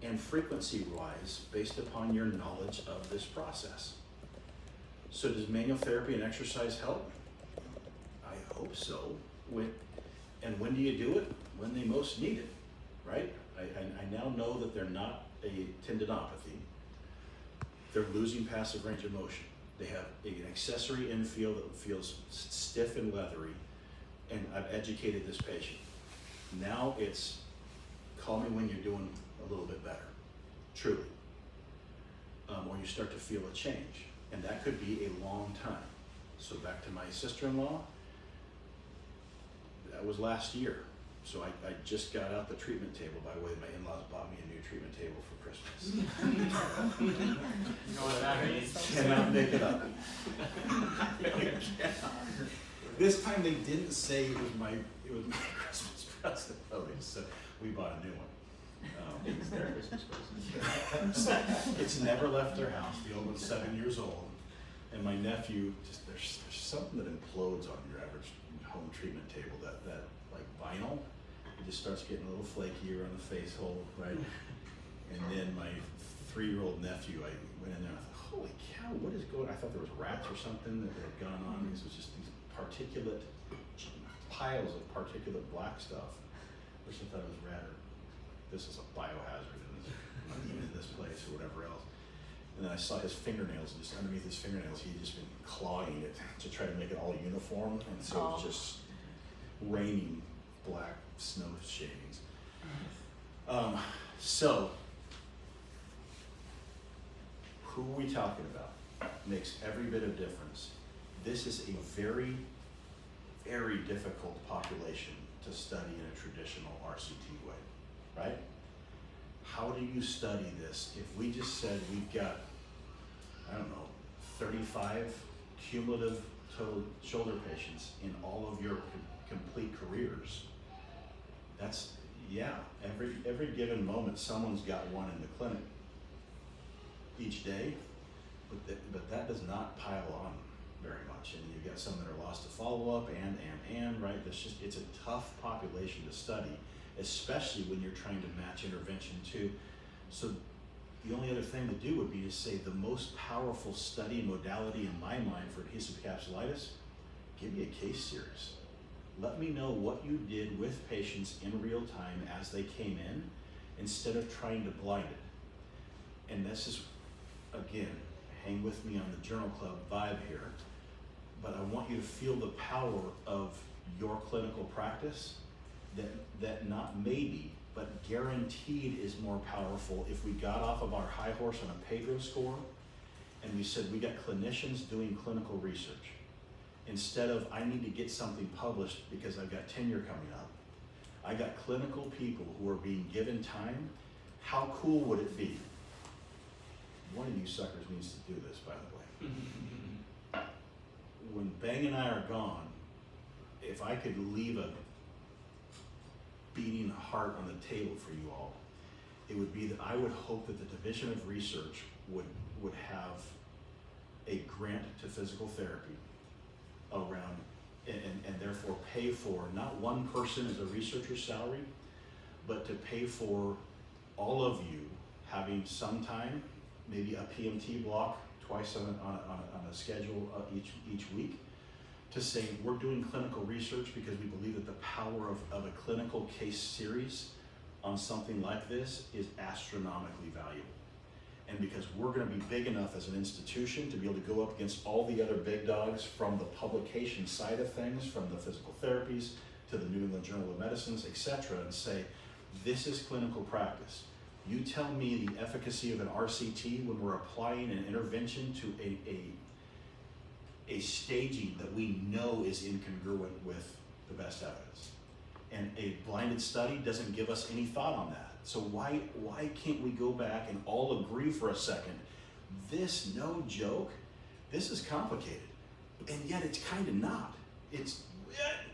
and frequency-wise based upon your knowledge of this process. So does manual therapy and exercise help? I hope so. And when do you do it? When they most need it, right? I now know that they're not a tendinopathy. They're losing passive range of motion. They have an accessory infield that feels stiff and leathery, and I've educated this patient. Now it's call me when you're doing a little bit better, truly. Or you start to feel a change, and that could be a long time. So back to my sister-in-law, that was last year. So I just got out the treatment table. By the way, my in-laws bought me a new treatment table for Christmas. You know what that means? Cannot make it up. This time they didn't say it was my Christmas present. Oh, they said we bought a new one. It's their Christmas present. It's never left their house. The old one's 7 years old, and my nephew just there's something that implodes on your average home treatment table. That like vinyl, it just starts getting a little flaky around the face hole, right? And then my 3-year-old nephew, I went in there and I thought, holy cow, what is going on? I thought there was rats or something that had gone on. This was just these particulate piles of particulate black stuff, which I thought was rather, this is a biohazard in this place or whatever else. And then I saw his fingernails, and just underneath his fingernails, he'd just been clawing it to try to make it all uniform, and so it was just raining black snow shavings. So, who are we talking about? Makes every bit of difference. This is a very, very difficult population to study in a traditional RCT way, right? How do you study this? If we just said we've got, I don't know, 35 cumulative total shoulder patients in all of your complete careers, that's, yeah, every given moment someone's got one in the clinic each day, but that does not pile on very much. And you've got some that are lost to follow-up and, right? It's a tough population to study, especially when you're trying to match intervention to. So the only other thing to do would be to say the most powerful study modality in my mind for adhesive capsulitis, give me a case series. Let me know what you did with patients in real time as they came in, instead of trying to blind it. And this is, again, hang with me on the Journal Club vibe here, but I want you to feel the power of your clinical practice that not maybe, but guaranteed is more powerful if we got off of our high horse on a Pedro score and we said we got clinicians doing clinical research. Instead of I need to get something published because I've got tenure coming up, I got clinical people who are being given time. How cool would it be? One of you suckers needs to do this, by the way. When Bang and I are gone, if I could leave a beating heart on the table for you all, it would be that I would hope that the Division of Research would have a grant to physical therapy around, and therefore pay for not one person as a researcher's salary, but to pay for all of you having some time, maybe a PMT block twice on a schedule each week, to say we're doing clinical research because we believe that the power of a clinical case series on something like this is astronomically valuable. And because we're gonna be big enough as an institution to be able to go up against all the other big dogs from the publication side of things, from the physical therapies to the New England Journal of Medicines, et cetera, and say, this is clinical practice. You tell me the efficacy of an RCT when we're applying an intervention to a staging that we know is incongruent with the best evidence. And a blinded study doesn't give us any thought on that. So why can't we go back and all agree for a second, this, no joke, this is complicated. And yet it's kind of not.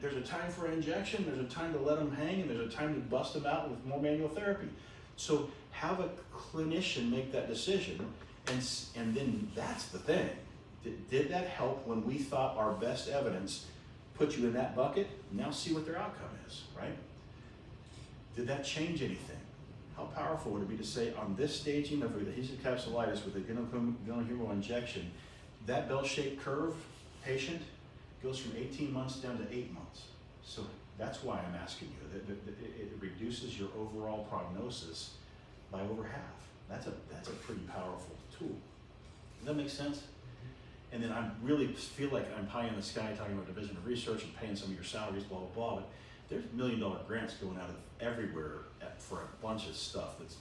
There's a time for an injection, there's a time to let them hang, and there's a time to bust them out with more manual therapy. So have a clinician make that decision, and then that's the thing. Did that help when we thought our best evidence put you in that bucket? Now see what their outcome is, right? Did that change anything? How powerful would it be to say on this staging of adhesive capsulitis with a glenohumeral injection, that bell-shaped curve patient goes from 18 months down to 8 months. So that's why I'm asking you. It reduces your overall prognosis by over half. That's a pretty powerful tool. Does that make sense? And then I really feel like I'm pie in the sky talking about division of research and paying some of your salaries, blah, blah, blah, but there's $1 million grants going out of everywhere for a bunch of stuff that's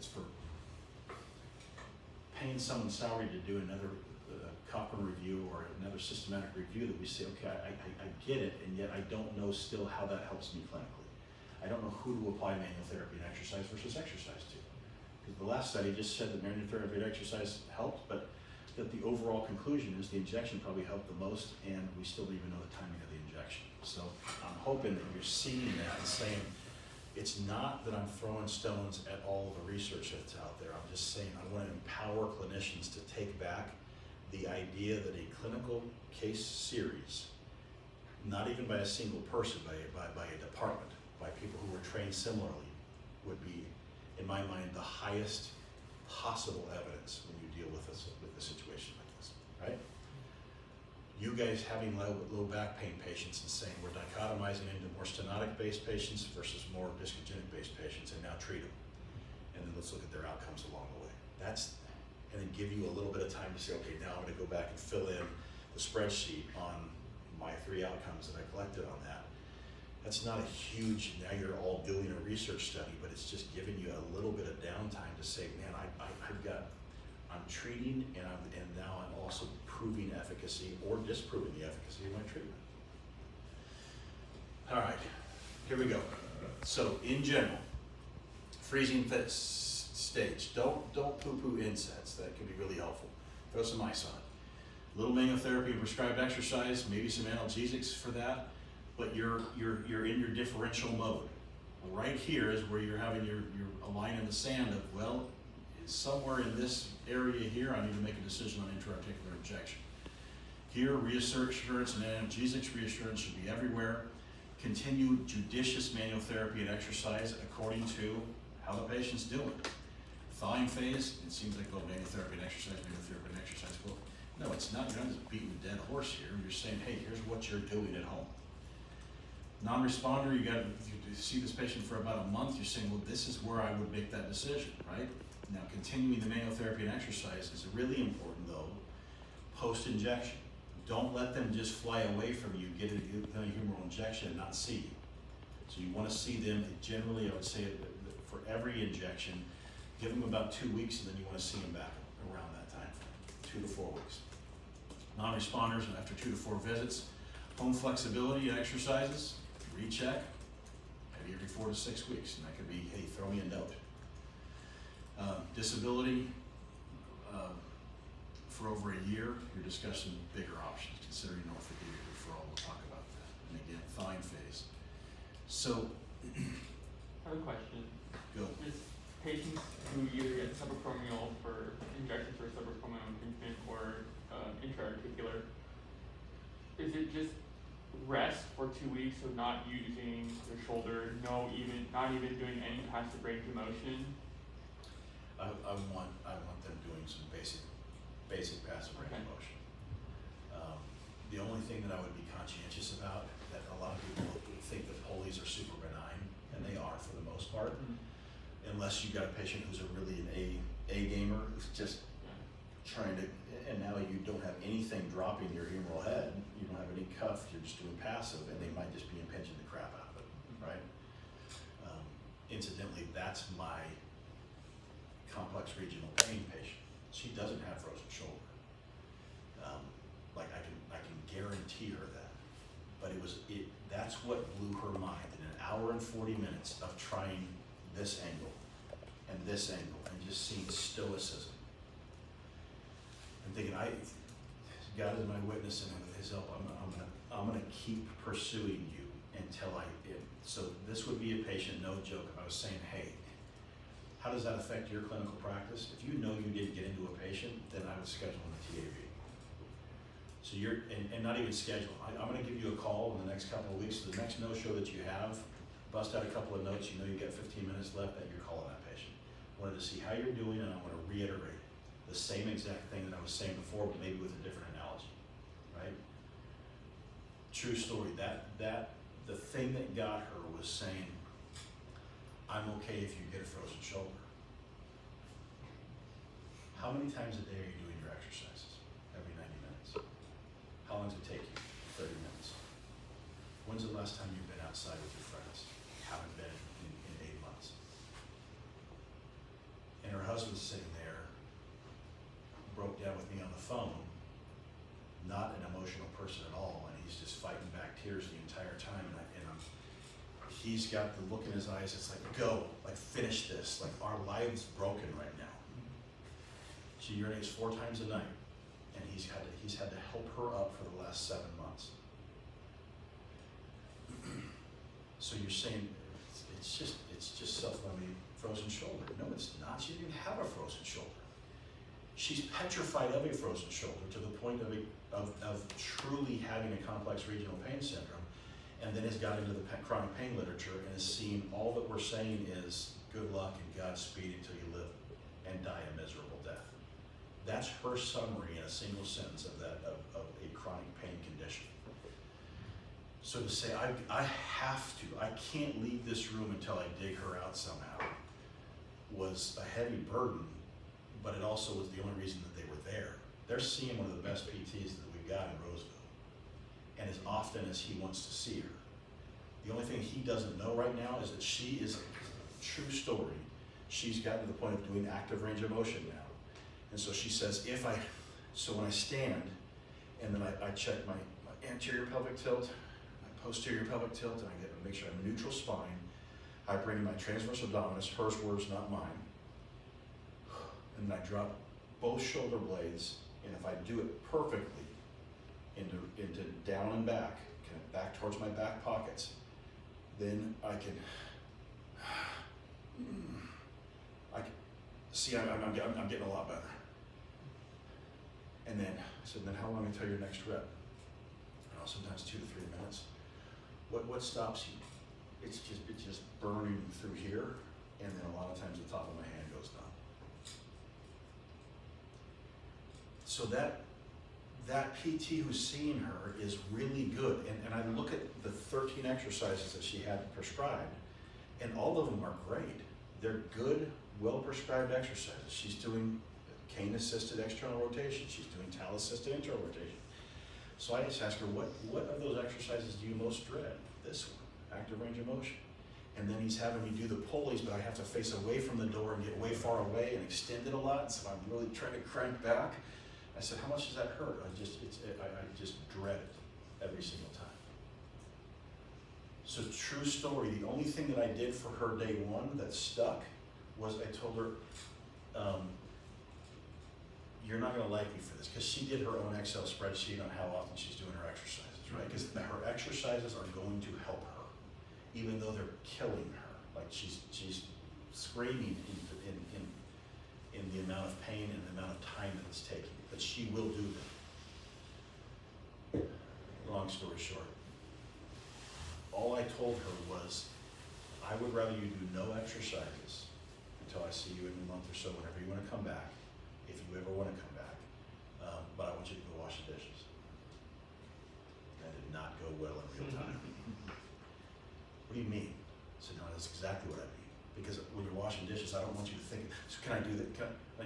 for paying someone's salary to do another Cochrane review or another systematic review that we say, okay, I get it, and yet I don't know still how that helps me clinically. I don't know who to apply manual therapy and exercise versus exercise to. Because the last study just said that manual therapy and exercise helped, but that the overall conclusion is the injection probably helped the most, and we still don't even know the timing of the injection. So I'm hoping that you're seeing that and saying, it's not that I'm throwing stones at all the research that's out there. I'm just saying I want to empower clinicians to take back the idea that a clinical case series, not even by a single person, by a department, by people who were trained similarly, would be, in my mind, the highest possible evidence when you deal with a situation like this, right? You guys having low back pain patients and saying we're dichotomizing into more stenotic-based patients versus more discogenic-based patients, and now treat them. And then let's look at their outcomes along the way. And then give you a little bit of time to say, okay, now I'm gonna go back and fill in the spreadsheet on my 3 outcomes that I collected on that. That's not a huge, now you're all doing a research study, but it's just giving you a little bit of downtime to say, man, I'm treating and now I'm also proving efficacy or disproving the efficacy of my treatment. All right, here we go. So in general, freezing stage, don't poo-poo insets. That can be really helpful. Throw some ice on it. Little manual therapy and prescribed exercise, maybe some analgesics for that, but you're in your differential mode. Right here is where you're having your a line in the sand of, well, somewhere in this area here, I need to make a decision on intra-articular injection. Here, reassurance and analgesics, reassurance should be everywhere. Continue judicious manual therapy and exercise according to how the patient's doing. Thawing phase, it seems like, well, manual therapy and exercise, well, no, it's not. You're not just beating a dead horse here. You're saying, hey, here's what you're doing at home. Non-responder, you see this patient for about a month, you're saying, well, this is where I would make that decision, right? Now, continuing the manual therapy and exercise is really important, though, post-injection. Don't let them just fly away from you, get a humeral injection and not see you. So you want to see them, generally, I would say, for every injection, give them about 2 weeks, and then you want to see them back around that time frame, 2 to 4 weeks. Non-responders, after 2 to 4 visits. Home flexibility exercises, recheck, maybe every 4 to 6 weeks, and that could be, hey, throw me a note. Disability, for over a year, you're discussing bigger options, considering orthopedic referral, we'll talk about that. And again, thawing phase. So, I have a question. Go. Is patients who either get subacromial for injections for subacromial impingement or intra-articular, is it just rest for 2 weeks of not using the shoulder, not even doing any passive range of motion? I want them doing some basic passive range of motion. The only thing that I would be conscientious about that a lot of people think that pulleys are super benign, and they are for the most part. Unless you've got a patient who's an A gamer, who's just trying to, and now you don't have anything dropping your humeral head, you don't have any cuff, you're just doing passive, and they might just be impinging the crap out of it, right? Incidentally, that's my complex regional pain patient. She doesn't have frozen shoulder. Like I can guarantee her that. But that's what blew her mind in an hour and 40 minutes of trying this angle and this angle and just seeing stoicism. And thinking, God is my witness, and with His help, I'm gonna keep pursuing you until so this would be a patient, no joke, if I was saying, hey, how does that affect your clinical practice? If you know you didn't get into a patient, then I would schedule in the TAV. So and not even schedule. I'm gonna give you a call in the next couple of weeks. So the next no-show that you have, bust out a couple of notes, you know you got 15 minutes left, that you're calling that patient. Wanted to see how you're doing, and I want to reiterate the same exact thing that I was saying before, but maybe with a different analogy, right? True story, the thing that got her was saying, I'm okay if you get a frozen shoulder. How many times a day are you doing your exercises? Every 90 minutes. How long does it take you? 30 minutes. When's the last time you've been outside with your friends? Haven't been in 8 months. And her husband's sitting there, broke down with me on the phone, not an emotional person at all, and he's just fighting back tears the entire time, he's got the look in his eyes, it's like, go, like finish this, like our lives broken right now. She urinates 4 times a night, and he's had to help her up for the last 7 months. So you're saying it's just self-limiting frozen shoulder. No, it's not. She didn't have a frozen shoulder. She's petrified of a frozen shoulder to the point of truly having a complex regional pain syndrome, and then has got into the chronic pain literature and has seen all that we're saying is good luck and Godspeed until you live and die a miserable death. That's her summary in a single sentence of a chronic pain condition. So to say, I can't leave this room until I dig her out somehow, was a heavy burden, but it also was the only reason that they were there. They're seeing one of the best PTs that we've got in Roseville, and as often as he wants to see her. The only thing he doesn't know right now is that she is, true story, she's gotten to the point of doing active range of motion now. And so she says, so when I stand, and then I check my anterior pelvic tilt, my posterior pelvic tilt, and I make sure I'm neutral spine, I bring in my transverse abdominis, hers words, not mine, and then I drop both shoulder blades, and if I do it perfectly, into down and back, kind of back towards my back pockets, then I can see I'm getting a lot better. And then I said, then how long until your next rep? Sometimes 2 to 3 minutes. What stops you? It's just burning through here, and then a lot of times the top of my hand goes numb. So that PT who's seeing her is really good. And I look at the 13 exercises that she had prescribed, and all of them are great. They're good, well-prescribed exercises. She's doing cane-assisted external rotation. She's doing towel-assisted internal rotation. So I just ask her, what of those exercises do you most dread? This one, active range of motion. And then he's having me do the pulleys, but I have to face away from the door and get way far away and extend it a lot, so I'm really trying to crank back. I said, how much does that hurt? I just dread it every single time. So true story, the only thing that I did for her day one that stuck was I told her, you're not gonna like me for this, because she did her own Excel spreadsheet on how often she's doing her exercises, right? Because her exercises are going to help her, even though they're killing her. Like she's screaming in the amount of pain and the amount of time that it's taking. But she will do them. Long story short, all I told her was, I would rather you do no exercises until I see you in a month or so, whenever you want to come back, if you ever want to come back. But I want you to go wash the dishes. I did not go well in real time. What do you mean? I said, no, that's exactly what I mean. Because when you're washing dishes, I don't want you to think, so can I do that?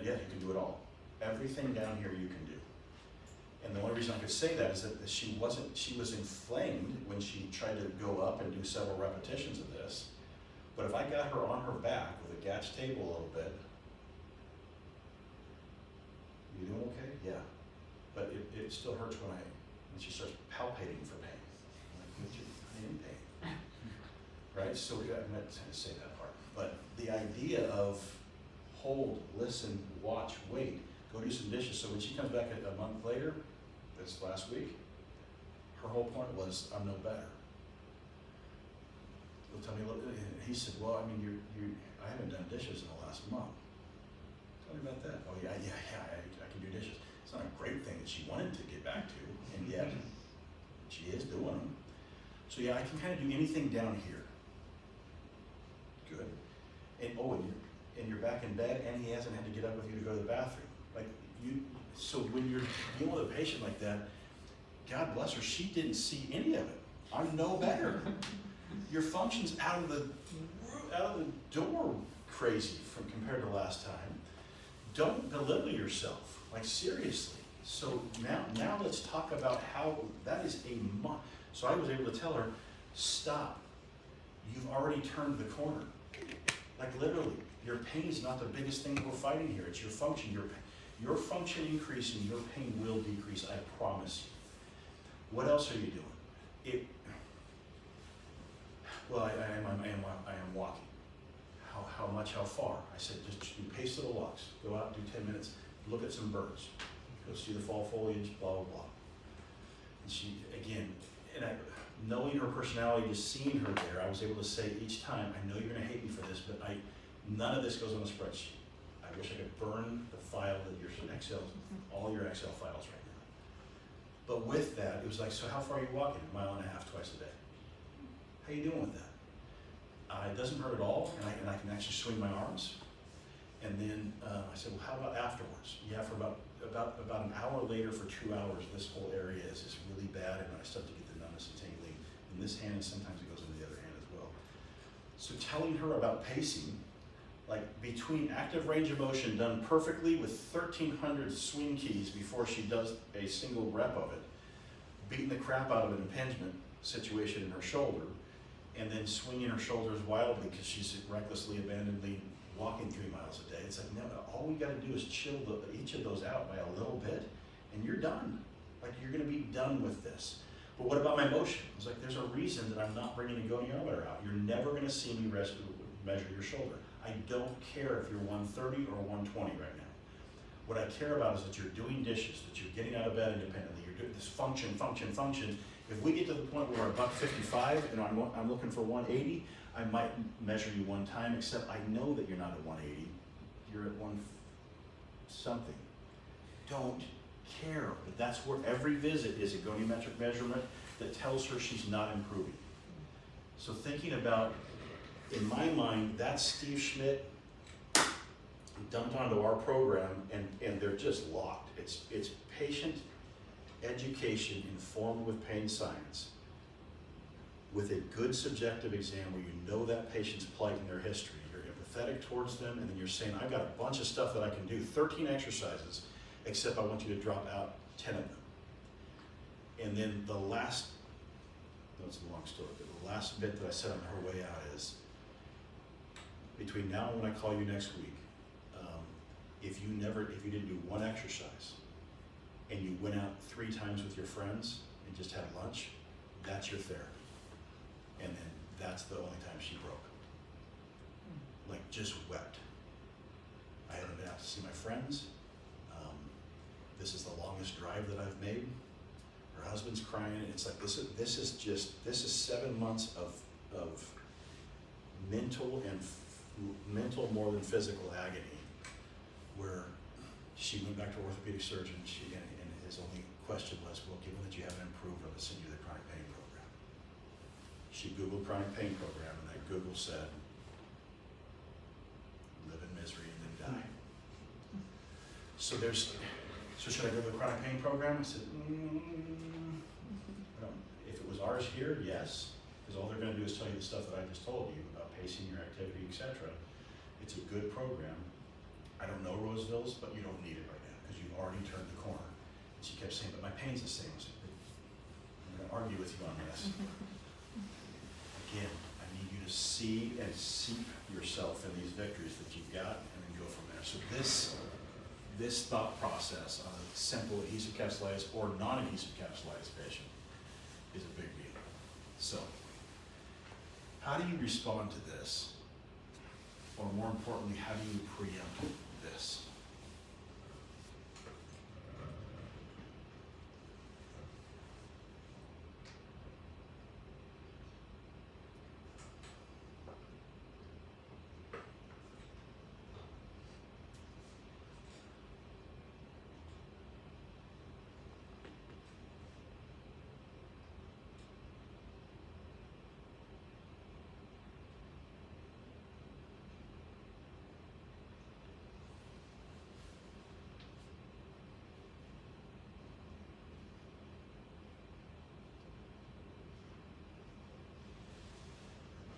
Yeah, you can do it all. Everything down here you can do. And the only reason I could say that is that she was inflamed when she tried to go up and do several repetitions of this. But if I got her on her back with a GATS table a little bit, you doing okay? Yeah. But it still hurts when she starts palpating for pain. I'm like, I am in pain. Right? So I'm not trying to say that part. But the idea of hold, listen, watch, wait, go do some dishes. So when she comes back a month later, this last week, her whole point was, I'm no better. Well, tell me, and he said, well, I mean, I haven't done dishes in the last month. Tell me about that. Oh yeah, I can do dishes. It's not a great thing that she wanted to get back to, and yet she is doing them. So yeah, I can kind of do anything down here. Good. And you're back in bed, and he hasn't had to get up with you to go to the bathroom. So when you're dealing with a patient like that, God bless her, she didn't see any of it. I'm no better. Your function's out of the door crazy compared to last time. Don't belittle yourself, like seriously. So now let's talk about how that is so I was able to tell her, stop. You've already turned the corner. Like literally, your pain is not the biggest thing we're fighting here. It's your function. Your function increasing, your pain will decrease, I promise you. What else are you doing? Well, I am walking. How much, how far? I said, just do paced little walks. Go out, do 10 minutes, look at some birds. Go see the fall foliage, blah, blah, blah. And she, again, knowing her personality, just seeing her there, I was able to say each time, I know you're gonna hate me for this, but none of this goes on a spreadsheet. I wish I could burn the file that you're in Excel, all your Excel files right now. But with that, it was like, so how far are you walking? 1.5 miles twice a day. How you doing with that? It doesn't hurt at all, and I can actually swing my arms. And then I said, well, how about afterwards? Yeah, for about an hour later, for 2 hours, this whole area is just really bad, and I start to get the numbness and tingling in this hand, and sometimes it goes into the other hand as well. So telling her about pacing, like between active range of motion done perfectly with 1,300 swing keys before she does a single rep of it, beating the crap out of an impingement situation in her shoulder, and then swinging her shoulders wildly because she's recklessly, abandonedly walking 3 miles a day. It's like, no, all we gotta do is chill each of those out by a little bit, and you're done. Like, you're gonna be done with this. But what about my motion? It's like, there's a reason that I'm not bringing a goniometer out. You're never gonna see me measure your shoulder. I don't care if you're 130 or 120 right now. What I care about is that you're doing dishes, that you're getting out of bed independently, you're doing this function. If we get to the point where we're $155 and I'm looking for 180, I might measure you one time, except I know that you're not at 180, you're at one something. Don't care, but that's where every visit is a goniometric measurement that tells her she's not improving. So thinking about, in my mind, that's Steve Schmidt dumped onto our program, and they're just locked. It's patient education informed with pain science, with a good subjective exam where you know that patient's plight and their history. You're empathetic towards them, and then you're saying, I've got a bunch of stuff that I can do, 13 exercises, except I want you to drop out 10 of them. And then the last, that's a long story, but the last bit that I said on her way out is, between now and when I call you next week, if you didn't do one exercise, and you went out 3 times with your friends and just had lunch, that's your therapy. And then that's the only time she broke. Like, just wept. I haven't been out to see my friends. This is the longest drive that I've made. Her husband's crying. It's like, this is 7 months of mental more than physical agony, where she went back to orthopedic surgeon, and his only question was, well, given that you haven't improved, I'm going to send you the chronic pain program. She Googled chronic pain program, and that Google said, live in misery and then die. So should I go to the chronic pain program? I said, I don't. If it Was ours here? Yes, because all they're gonna do is tell you the stuff that I just told you about pacing your activity, etc. It's a good program. I don't know Roseville's, but you don't need it right now, because you've already turned the corner. And she kept saying, but my pain's the same. I said, I'm gonna argue with you on this. Again, I need you to see and seep yourself in these victories that you've got, and then go from there. So this thought process on a simple adhesive capsulitis or non-adhesive capsulitis patient is a big deal. So, how do you respond to this? Or more importantly, how do you preempt this?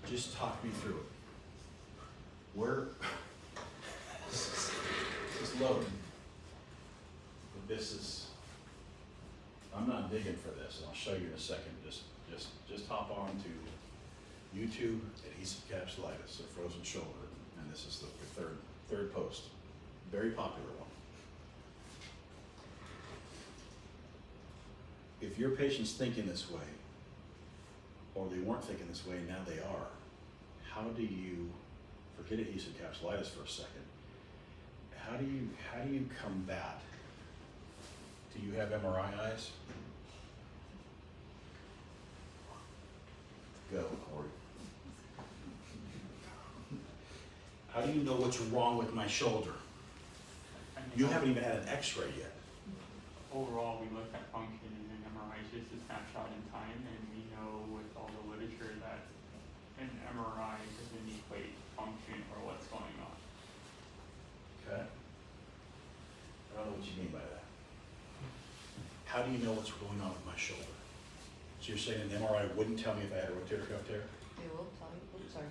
Just talk me through it. Where, this is loaded. But this is, I'm not digging for this, and I'll show you in a second. Just hop on to YouTube, adhesive capsulitis, or frozen shoulder, and this is the third post. Very popular one. If your patient's thinking this way, or they weren't thinking this way, now they are, how do you, forget adhesive capsulitis for a second, how do you combat? Do you have MRI eyes? Go, Corey. How do you know what's wrong with my shoulder? I mean, You haven't even had an x-ray yet. overall, we look at function and an MRI is just a snapshot in time, and we know with all the literature that an MRI doesn't equate function or what's going on. Okay? I don't know what you mean by that. How do you know what's going on with my shoulder? So you're saying an MRI wouldn't tell me if I had a rotator cuff tear? It will tell you, oops, sorry.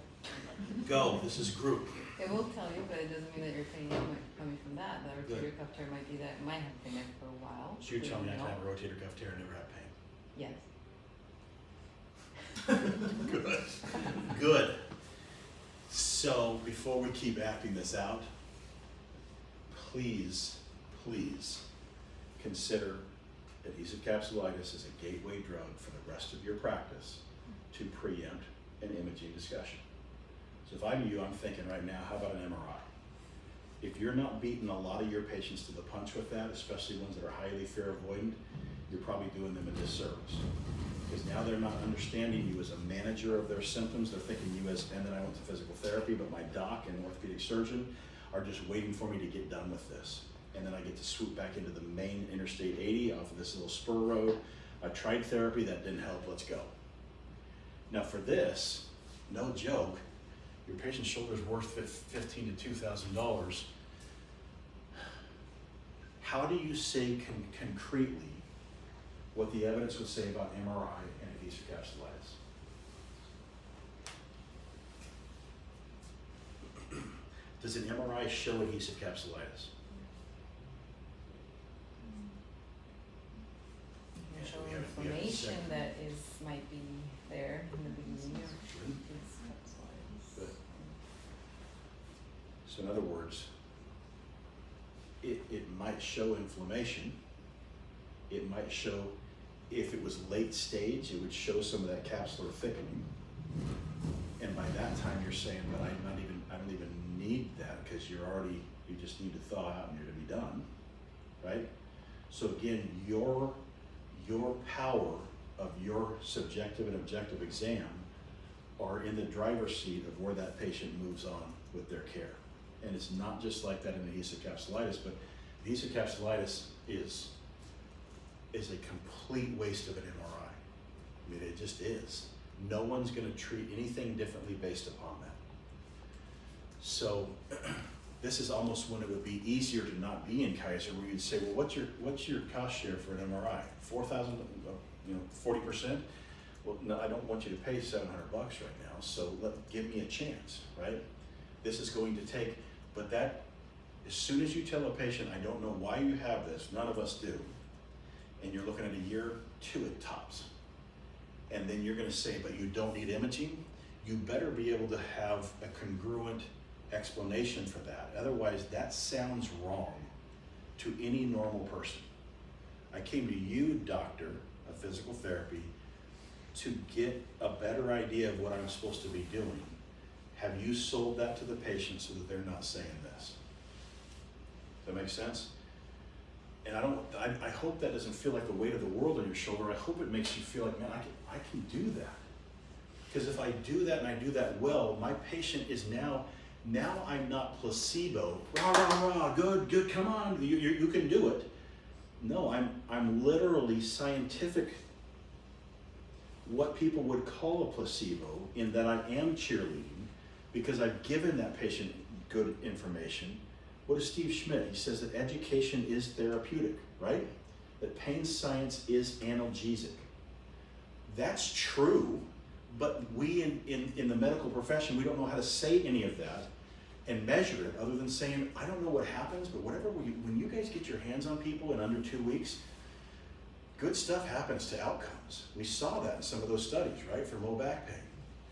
Go, this is group. It will tell you, but it doesn't mean that your pain coming from that. The rotator cuff tear might be that, it might have been there for a while. So you're We telling me I don't can have know. a rotator cuff tear and never have pain? Yes. Good. Good. So before we keep acting this out, please consider adhesive capsulitis as a gateway drug for the rest of your practice to preempt an imaging discussion. So if I'm you, I'm thinking right now, how about an MRI? If you're not beating a lot of your patients to the punch with that, especially ones that are highly fear avoidant, you're probably doing them a disservice. Because now they're not understanding you as a manager of their symptoms, they're thinking you as, and then I went to physical therapy, but my doc and orthopedic surgeon are just waiting for me to get done with this. And then I get to swoop back into the main Interstate 80 off of this little spur road. I tried therapy, that didn't help, let's go. Now for this, no joke, your patient's shoulder is worth $1,500 to $2,000. How do you say concretely what the evidence would say about MRI and adhesive capsulitis? Does an MRI show adhesive capsulitis? You show we have a inflammation second. that might be there in the beginning. Good. Good. So in other words, it might show inflammation. It might show, if it was late stage, it would show some of that capsular thickening. And by that time you're saying, but I don't even need that because you just need to thaw out and you're to be done, right? So again, your power of your subjective and objective exam are in the driver's seat of where that patient moves on with their care. And it's not just like that in adhesive capsulitis, but adhesive capsulitis is a complete waste of an MRI. I mean, it just is. No one's gonna treat anything differently based upon that. So this is almost when it would be easier to not be in Kaiser, where you'd say, well, what's your cost share for an MRI? 4,000, 40%? Well, Well, no, I don't want you to pay $700 right now, so give me a chance, right? This is going to take, but that, as soon as you tell a patient, I don't know why you have this, none of us do, and you're looking at a year, 2 at tops, and then you're gonna say, but you don't need imaging, you better be able to have a congruent explanation for that. Otherwise, that sounds wrong to any normal person. I came to you, doctor of physical therapy, to get a better idea of what I'm supposed to be doing. Have you sold that to the patient so that they're not saying this? Does that make sense? And I hope that doesn't feel like the weight of the world on your shoulder. I hope it makes you feel like, man, I can do that. Because if I do that and I do that well, my patient is now I'm not placebo. Rah, rah, rah, good, come on, you can do it. No, I'm literally scientific, what people would call a placebo, in that I am cheerleading because I've given that patient good information. What is Steve Schmidt? He says that education is therapeutic, right? That pain science is analgesic. That's true, but we in the medical profession, we don't know how to say any of that and measure it other than saying, I don't know what happens, but when you guys get your hands on people in under 2 weeks, good stuff happens to outcomes. We saw that in some of those studies, right, for low back pain,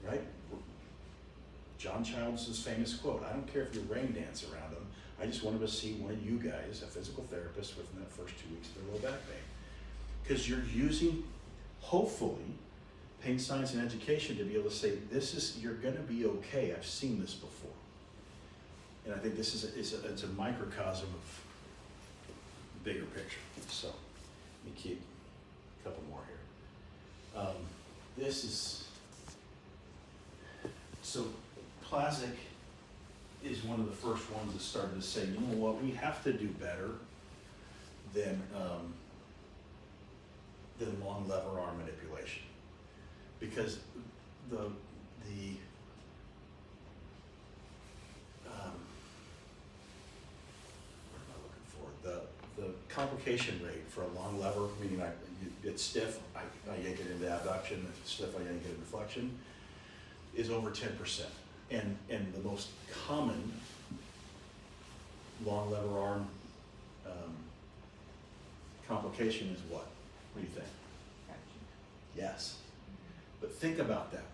right? John Childs' famous quote, I don't care if you rain dance around them, I just wanted to see one of you guys, a physical therapist, within that first 2 weeks of their low back pain. Because you're using, hopefully, pain science and education to be able to say, you're gonna be okay, I've seen this before. And I think this it's a microcosm of the bigger picture. So, let me keep a couple more here. So Plastic is one of the first ones that started to say, you know what, we have to do better than long lever arm manipulation. Because what am I looking for? The complication rate for a long lever, meaning it's stiff, I yank it into abduction, if it's stiff, I yank it into flexion, is over 10%. And the most common long lever arm complication is what? What do you think? Yes. But think about that.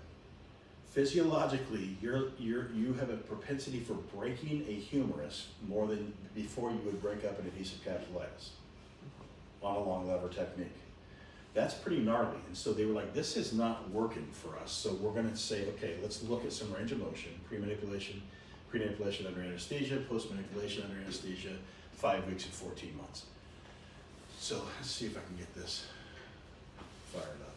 Physiologically, you have a propensity for breaking a humerus more than before you would break up an adhesive capsulitis on a long lever technique. That's pretty gnarly. And so they were like, this is not working for us. So we're going to say, okay, let's look at some range of motion, pre-manipulation under anesthesia, post-manipulation under anesthesia, 5 weeks and 14 months. So let's see if I can get this fired up.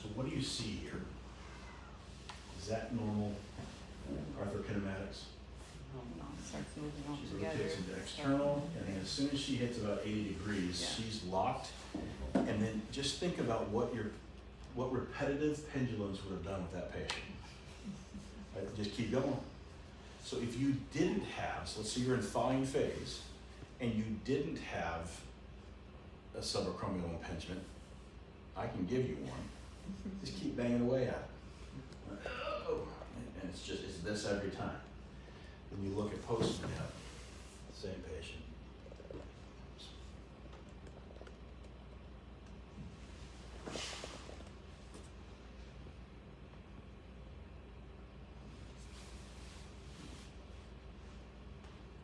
So what do you see here? Is that normal arthrokinematics? No, it starts moving all She together. rotates into external, and then as soon as she hits about 80 degrees, Yeah. she's locked. And then just think about what repetitive pendulums would have done with that patient. Right, just keep going. So if you didn't have, so let's say you're in thawing phase, and you didn't have a subacromial impingement, I can give you one. Just keep banging away at it. Oh, and it's this every time. When you look at post-manip, same patient.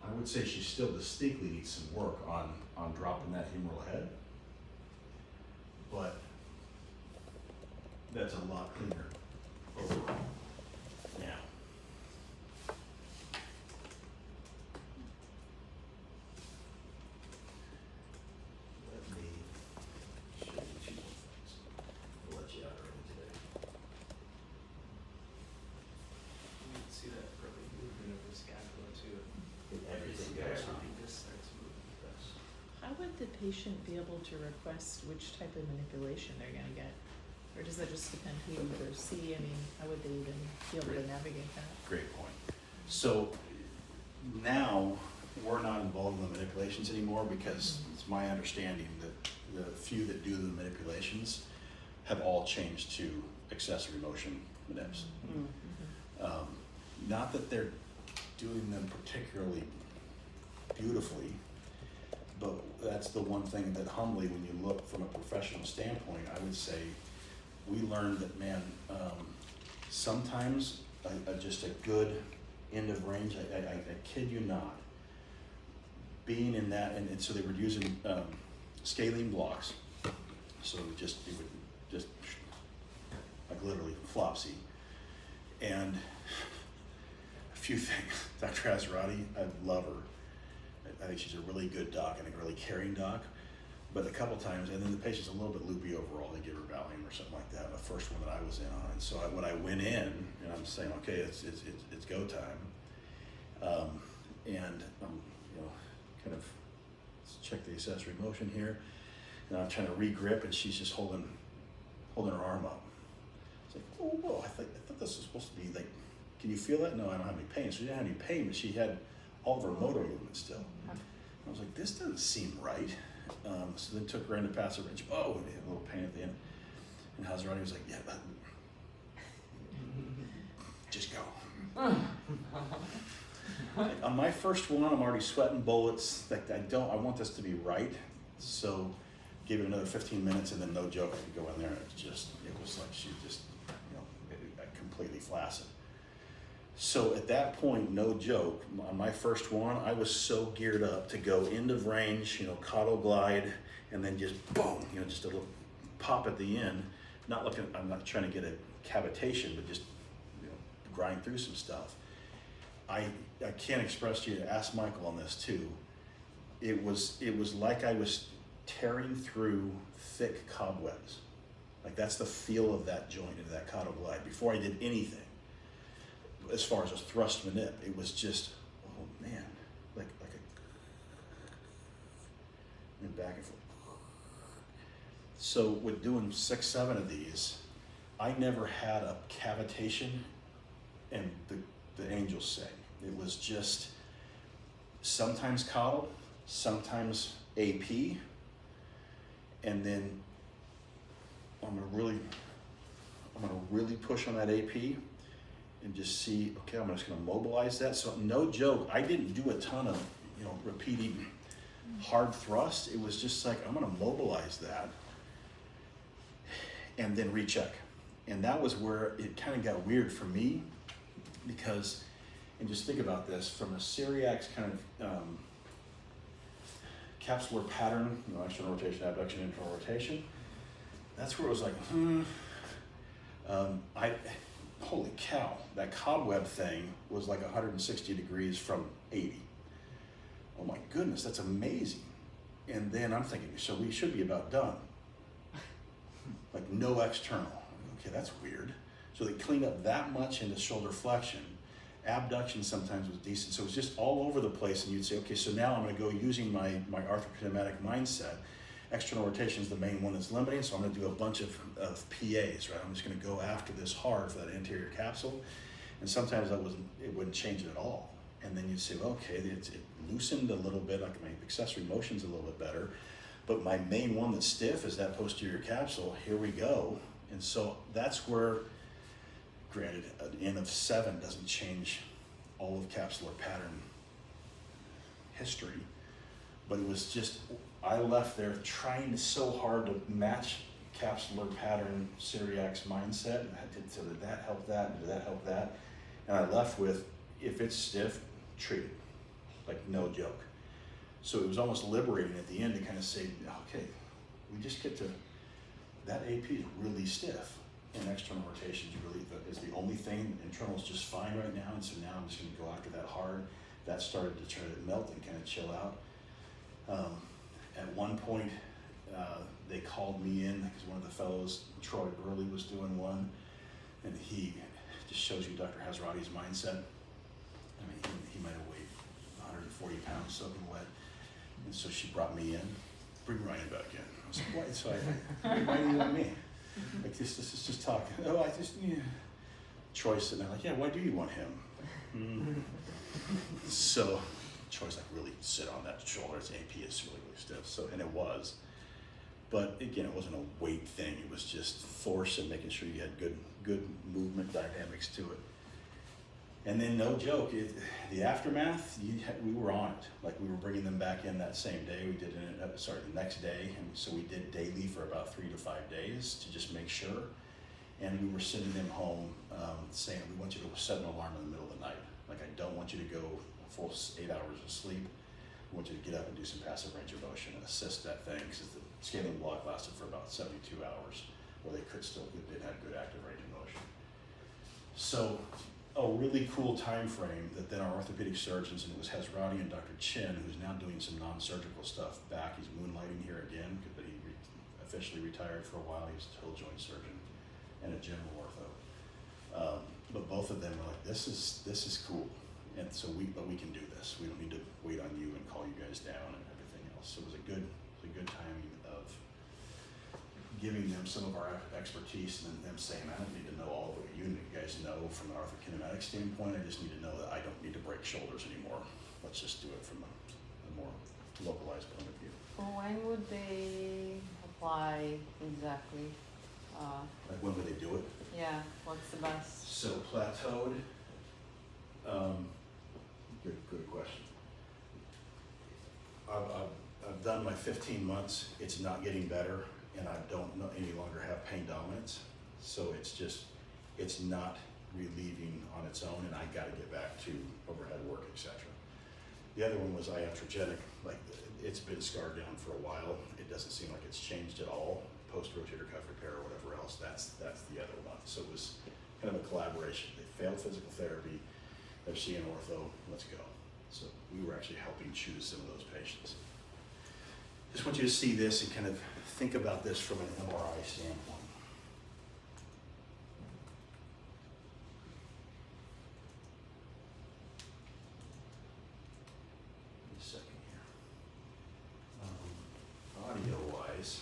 I would say she still distinctly needs some work on dropping that humeral head, but that's a lot cleaner overall. Now, let me show you 2 more things. I'll let you out early today. You can see that early movement of the scapula too. Everything Yeah, goes on. everything just starts moving. How would the patient be able to request which type of manipulation they're gonna get? Or does that just depend who you either see? I mean, how would they even be able to navigate that? Great point. So now, we're not involved in the manipulations anymore because it's my understanding that the few that do the manipulations have all changed to accessory motion manips. Not that they're doing them particularly beautifully, but that's the one thing that humbly, when you look from a professional standpoint, I would say we learned that, man, sometimes just a good end of range, I kid you not, being in that, and so they were using scalene blocks, so it would just like literally flopsy, and a few things. Dr. Azarati, I love her. I think she's a really good doc and a really caring doc, but a couple times, and then the patient's a little bit loopy overall, they give her Valium or something like that, the first one that I was in on, and so when I went in, and I'm saying, okay, it's go time, and I'm, kind of, let's check the accessory motion here, and I'm trying to re-grip, and she's just holding her arm up. It's like, oh, whoa, I thought this was supposed to be like, can you feel that? No, I don't have any pain. So she didn't have any pain, but she had all of her motor movement still. I was like, this doesn't seem right. So then took her in to pass her wrench. Oh, and they had a little pain at the end. And Hazarati was like, yeah, just go. On my first one, I'm already sweating bullets. Like I want this to be right. So gave it another 15 minutes, and then no joke, I could go in there, and it was like she just, completely flaccid. So at that point, no joke, on my first one, I was so geared up to go end of range, caudal glide, and then just boom, just a little pop at the end. I'm not trying to get a cavitation, but just, grind through some stuff. I can't express to you, ask Michael on this too. It was like I was tearing through thick cobwebs. Like that's the feel of that joint into that caudal glide before I did anything. As far as a thrust manip, it was just, oh man, like and back and forth. So with doing 6, 7 of these, I never had a cavitation, and the angels say it was just sometimes caudal, sometimes AP, and then I'm gonna really push on that AP and just see, okay, I'm just gonna mobilize that. So no joke, I didn't do a ton of, repeating hard thrust. It was just like, I'm gonna mobilize that and then recheck. And that was where it kind of got weird for me because, and just think about this, from a Syriac's kind of capsular pattern, external rotation, abduction, internal rotation, that's where it was like, holy cow, that cobweb thing was like 160 degrees from 80. Oh my goodness, that's amazing. And then I'm thinking, so we should be about done. Like no external. Okay, that's weird. So they cleaned up that much into shoulder flexion. Abduction sometimes was decent. So it was just all over the place, and you'd say, okay, so now I'm gonna go using my arthrokinematic mindset. External rotation is the main one that's limiting, so I'm gonna do a bunch of PAs, right? I'm just gonna go after this hard for that anterior capsule. And sometimes it wouldn't change it at all. And then you'd say, well, okay, it loosened a little bit, like my accessory motion's a little bit better, but my main one that's stiff is that posterior capsule. Here we go. And so that's where, granted, an N of 7 doesn't change all of capsular pattern history, but it was just, I left there trying so hard to match capsular pattern Syriac's mindset. So did that help that? Did that help that? And I left with, if it's stiff, treat it. Like no joke. So it was almost liberating at the end to kind of say, okay, we just get to, that AP is really stiff. And external rotation is the only thing. Internal is just fine right now. And so now I'm just going to go after that hard. That started to try to melt and kind of chill out. At one point, they called me in because one of the fellows, Troy Burley, was doing one, and he just shows you Dr. Hazarati's mindset. I mean, he might have weighed 140 pounds soaking wet, and so she brought me in. Bring Ryan back in. I was like, what? So why do you want me? Like this is just talking. Oh, I just, yeah. Troy's sitting there like, yeah, why do you want him? So Troy's like, really sit on that shoulder. His AP is really, really stiff. So, and it was. But again, it wasn't a weight thing. It was just force and making sure you had good movement dynamics to it. And then no joke, the aftermath, we were on it. Like we were bringing them back in that same day. We did the next day. And so we did daily for about 3 to 5 days to just make sure. And we were sending them home saying, we want you to set an alarm in the middle of the night. Like I don't want you to go a full 8 hours of sleep. I want you to get up and do some passive range of motion and assist that thing, because the scaling block lasted for about 72 hours, where they did have good active range of motion. So a really cool time frame that then our orthopedic surgeons, and it was Hezrati and Dr. Chin, who's now doing some non-surgical stuff back. He's moonlighting here again, but he officially retired for a while. He was a total joint surgeon and a general ortho. But both of them were like, this is cool. And so we can do this. We don't need to wait on you and call you guys down and everything else. So it was a good timing of giving them some of our expertise and then them saying, I don't need to know all of what you guys know from an orthokinetic standpoint. I just need to know that I don't need to break shoulders anymore. Let's just do it from a more localized point of view. Well, when would they apply exactly? Like when would they do it? Yeah, what's the best? So plateaued. Good question. I've done my 15 months. It's not getting better, and I don't any longer have pain dominance. So it's not relieving on its own, and I got to get back to overhead work, etc. The other one was iatrogenic. Like it's been scarred down for a while. It doesn't seem like it's changed at all. Post rotator cuff repair or whatever else. That's the other one. So it was kind of a collaboration. They failed physical therapy. They're seeing ortho. Let's go. So we were actually helping choose some of those patients. Just want you to see this and kind of think about this from an MRI standpoint. Wait a second here. Audio-wise.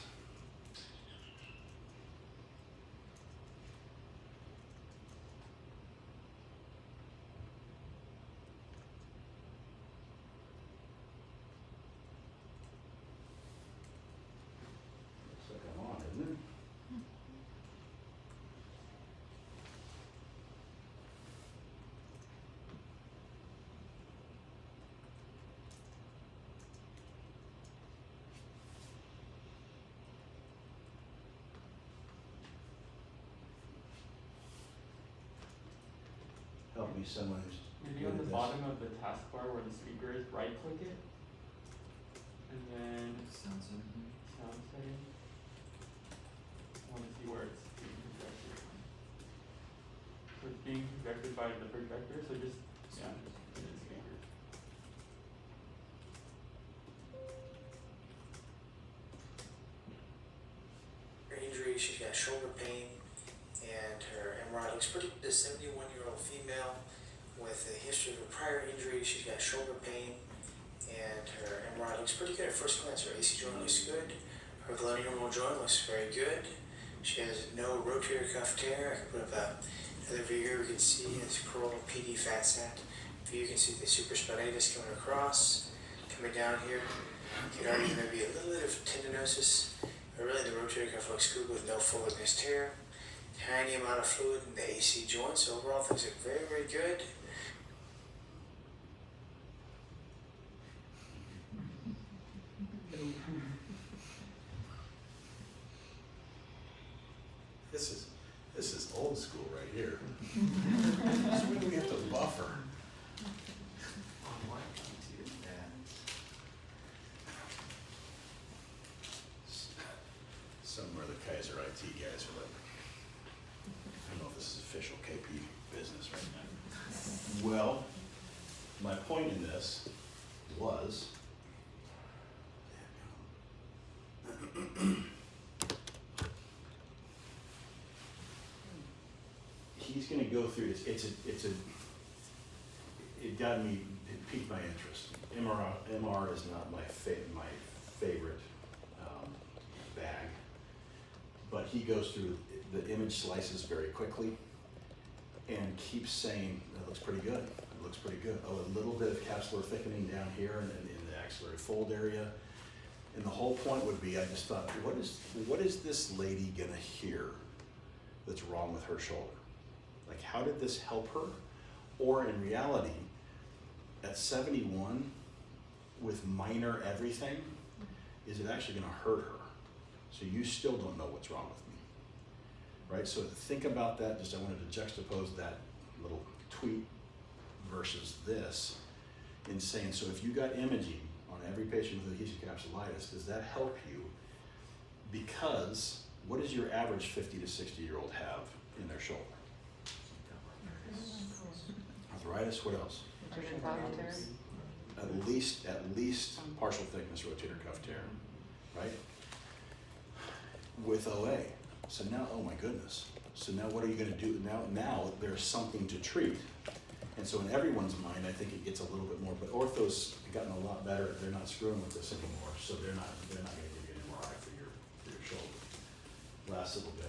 Help me, someone who's Maybe good on at the this. bottom of the taskbar where the speaker is, right click it. And then Sound setting. sound setting. I wanna see where it's being projected. So it's being projected by the projector, so just, yeah, put it in speaker. Her injury, she's got shoulder pain, and her MRI looks pretty good. A 71-year-old female with a history of a prior injury. She's got shoulder pain, and her MRI looks pretty good at first glance. Her AC joint looks good. Her glenohumeral joint looks very good. She has no rotator cuff tear. I can put up another view here. We can see this coronal PD fat sac. View, you can see the supraspinatus coming across, coming down here. You can argue maybe a little bit of tendinosis. But really, the rotator cuff looks good with no full thickness tear. Tiny amount of fluid in the AC joint. So overall, things look very, very good. This is old school right here. So when do we have to buffer? Somewhere the Kaiser IT guys are like, I don't know if this is official KP business right now. Well, my point in this was, he's gonna go through, it got me, it piqued my interest. MR is not my favorite bag, but he goes through the image slices very quickly and keeps saying, that looks pretty good, it looks pretty good. Oh, a little bit of capsular thickening down here and in the axillary fold area. And the whole point would be, I just thought, what is this lady gonna hear that's wrong with her shoulder? Like, how did this help her? Or in reality, at 71, with minor everything, is it actually gonna hurt her? So you still don't know what's wrong with me, right? So think about that, just I wanted to juxtapose that little tweet versus this in saying, so if you got imaging on every patient with adhesive capsulitis, does that help you? Because what does your average 50 to 60-year-old have in their shoulder? Arthritis, what else? At least partial thickness rotator cuff tear, right? With OA. So now, oh my goodness. So now what are you gonna do? Now there's something to treat. And so in everyone's mind, I think it gets a little bit more, but ortho's gotten a lot better. They're not screwing with this anymore. So they're not gonna give you an MRI for your shoulder. Last little bit.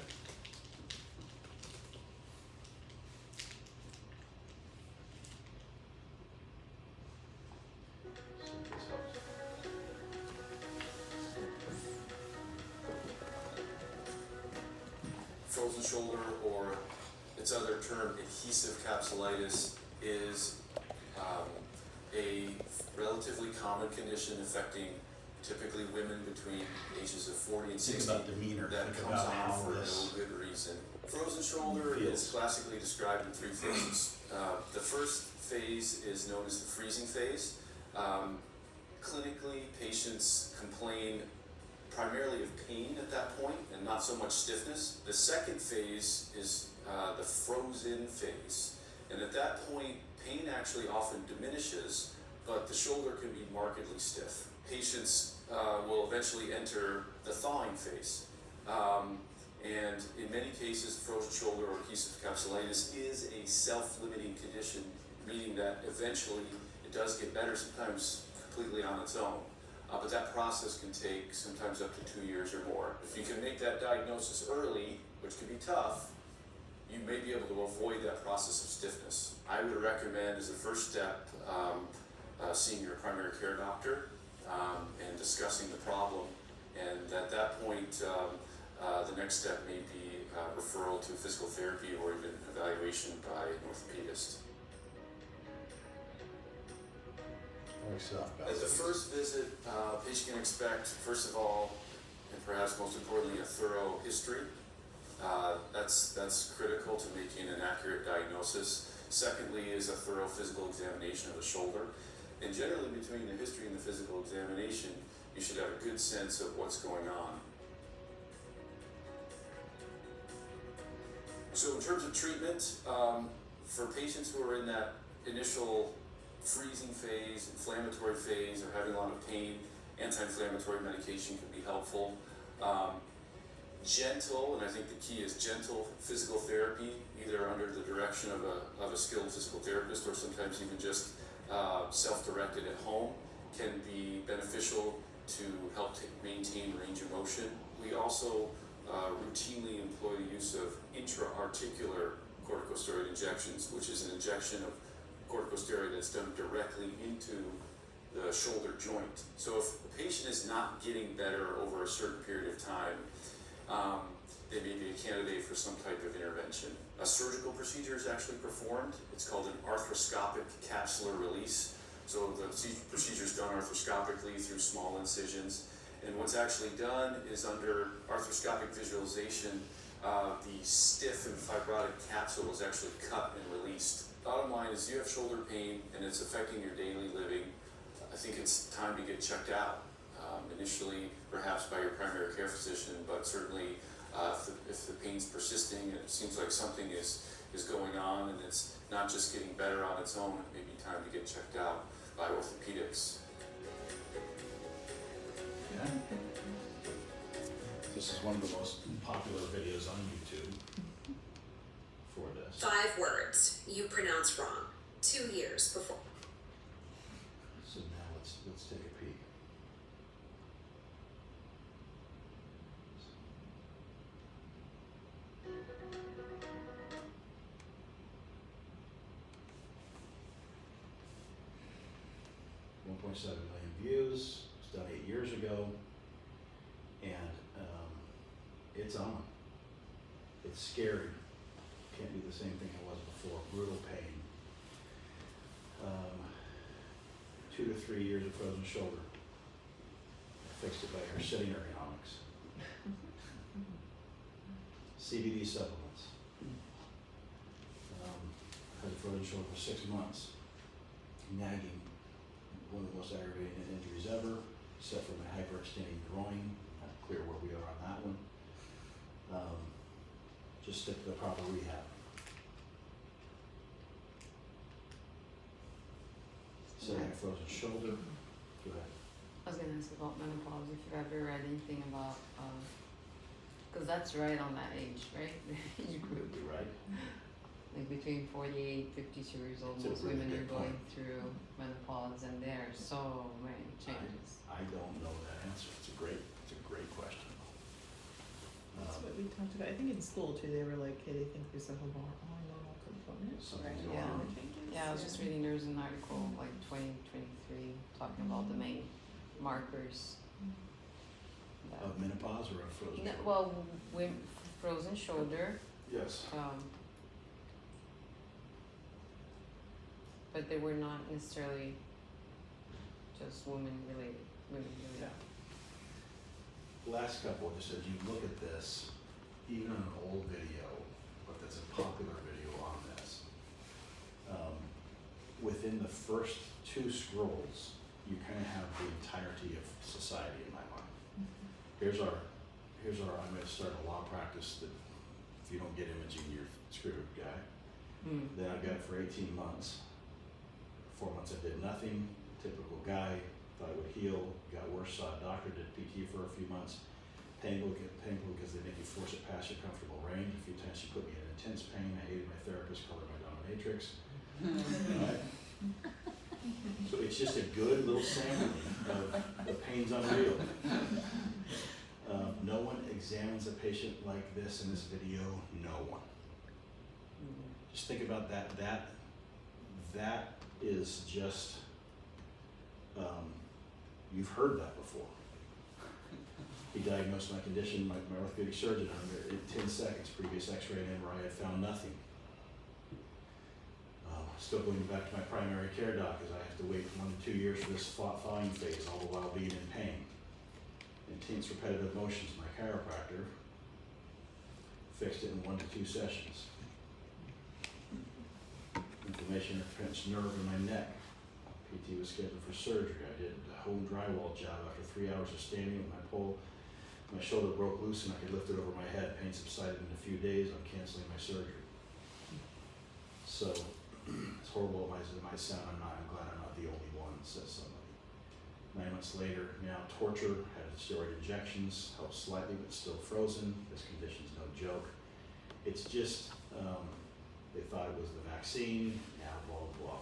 Frozen shoulder, or its other term, adhesive capsulitis, is a relatively common condition affecting typically women between ages of 40 and 60 Think about demeanor. that Think comes about how on for this no good reason. Frozen shoulder feels. is classically described in three phases. The first phase is known as the freezing phase. Clinically, patients complain primarily of pain at that point and not so much stiffness. The second phase is the frozen phase. And at that point, pain actually often diminishes, but the shoulder can be markedly stiff. Patients will eventually enter the thawing phase. And in many cases, frozen shoulder or adhesive capsulitis is a self-limiting condition, meaning that eventually it does get better, sometimes completely on its own. But that process can take sometimes up to 2 years or more. If you can make that diagnosis early, which can be tough, you may be able to avoid that process of stiffness. I would recommend as a first step seeing your primary care doctor and discussing the problem. And at that point, the next step may be referral to physical therapy or even evaluation by an orthopedist. At the first visit, patient can expect, first of all, and perhaps most importantly, a thorough history. That's critical to making an accurate diagnosis. Secondly is a thorough physical examination of the shoulder. And generally between the history and the physical examination, you should have a good sense of what's going on. So in terms of treatment, for patients who are in that initial freezing phase, inflammatory phase, or having a lot of pain, anti-inflammatory medication can be helpful. Gentle, and I think the key is gentle physical therapy, either under the direction of a skilled physical therapist or sometimes even just self-directed at home, can be beneficial to help maintain range of motion. We also routinely employ the use of intra-articular corticosteroid injections, which is an injection of corticosteroid that's done directly into the shoulder joint. So if the patient is not getting better over a certain period of time, they may be a candidate for some type of intervention. A surgical procedure is actually performed. It's called an arthroscopic capsular release. So the procedure is done arthroscopically through small incisions. And what's actually done is under arthroscopic visualization, the stiff and fibrotic capsule is actually cut and released. Bottom line is you have shoulder pain and it's affecting your daily living. I think it's time to get checked out. Initially, perhaps by your primary care physician, but certainly if the pain's persisting and it seems like something is going on and it's not just getting better on its own, it may be time to get checked out by orthopedics. Yeah. This is one of the most popular videos on YouTube for this. 5 words you pronounced wrong 2 years before. So now let's take a peek. million views. It was done 8 years ago, and it's on. It's scary. Can't do the same thing it was before. Brutal pain. 2 to 3 years of frozen shoulder. I fixed it by her sitting ergonomics. CBD supplements. Had a frozen shoulder for 6 months. Nagging, one of the most aggravating injuries ever, except for my hyperextending groin. Not clear where we are on that one. Just stick to the proper rehab. So I had a frozen shoulder. Go ahead. I was gonna ask about menopause, if you've ever read anything about, cause that's right on that age, right? Age group, You're right. like between 48, 52 years old, It's a most really women are good going point. through menopause and there are so many changes. I don't know that answer. It's a great question. That's what we talked about, I think in school too, they were like, hey, they think there's a hormonal component, Something's right? going Yeah, on. changes. Yeah, I was just reading, there was an article like 2023 talking about the main markers. that- Of menopause or of frozen No, shoulder? well, frozen shoulder, Yes. but they were not necessarily just women related. Yeah. Last couple, just as you look at this, even on an old video, but that's a popular video on this, within the first 2 scrolls, you kind of have the entirety of society in my mind. Here's our, I'm gonna start a law practice that if you don't get imaging, you're screwed, guy. Then I got it for 18 months. 4 months I did nothing, typical guy, thought it would heal, got worse, saw a doctor, did PT for a few months. Painful because they make you force it past your comfortable range. A few times she put me in intense pain. I hated my therapist, called her my dominatrix. Right? So it's just a good little sampling of the pain's unreal. No one examines a patient like this in this video, no one. Just think about that, that is just, you've heard that before. He diagnosed my condition, my orthopedic surgeon, in 10 seconds, previous x-ray and MRI had found nothing. Still going back to my primary care doc, because I have to wait 1 to 2 years for this thawing phase, all the while being in pain. Intense repetitive motions, my chiropractor fixed it in 1 to 2 sessions. Inflammation of the pinched nerve in my neck. PT was scheduled for surgery. I did a home drywall job after 3 hours of standing with my pole. My shoulder broke loose and I could lift it over my head. Pain subsided in a few days. I'm canceling my surgery. So, as horrible as it might sound, I'm glad I'm not the only one, says somebody. 9 months later, now torture, had steroid injections, helped slightly but still frozen. This condition's no joke. It's just, they thought it was the vaccine, now blah, blah.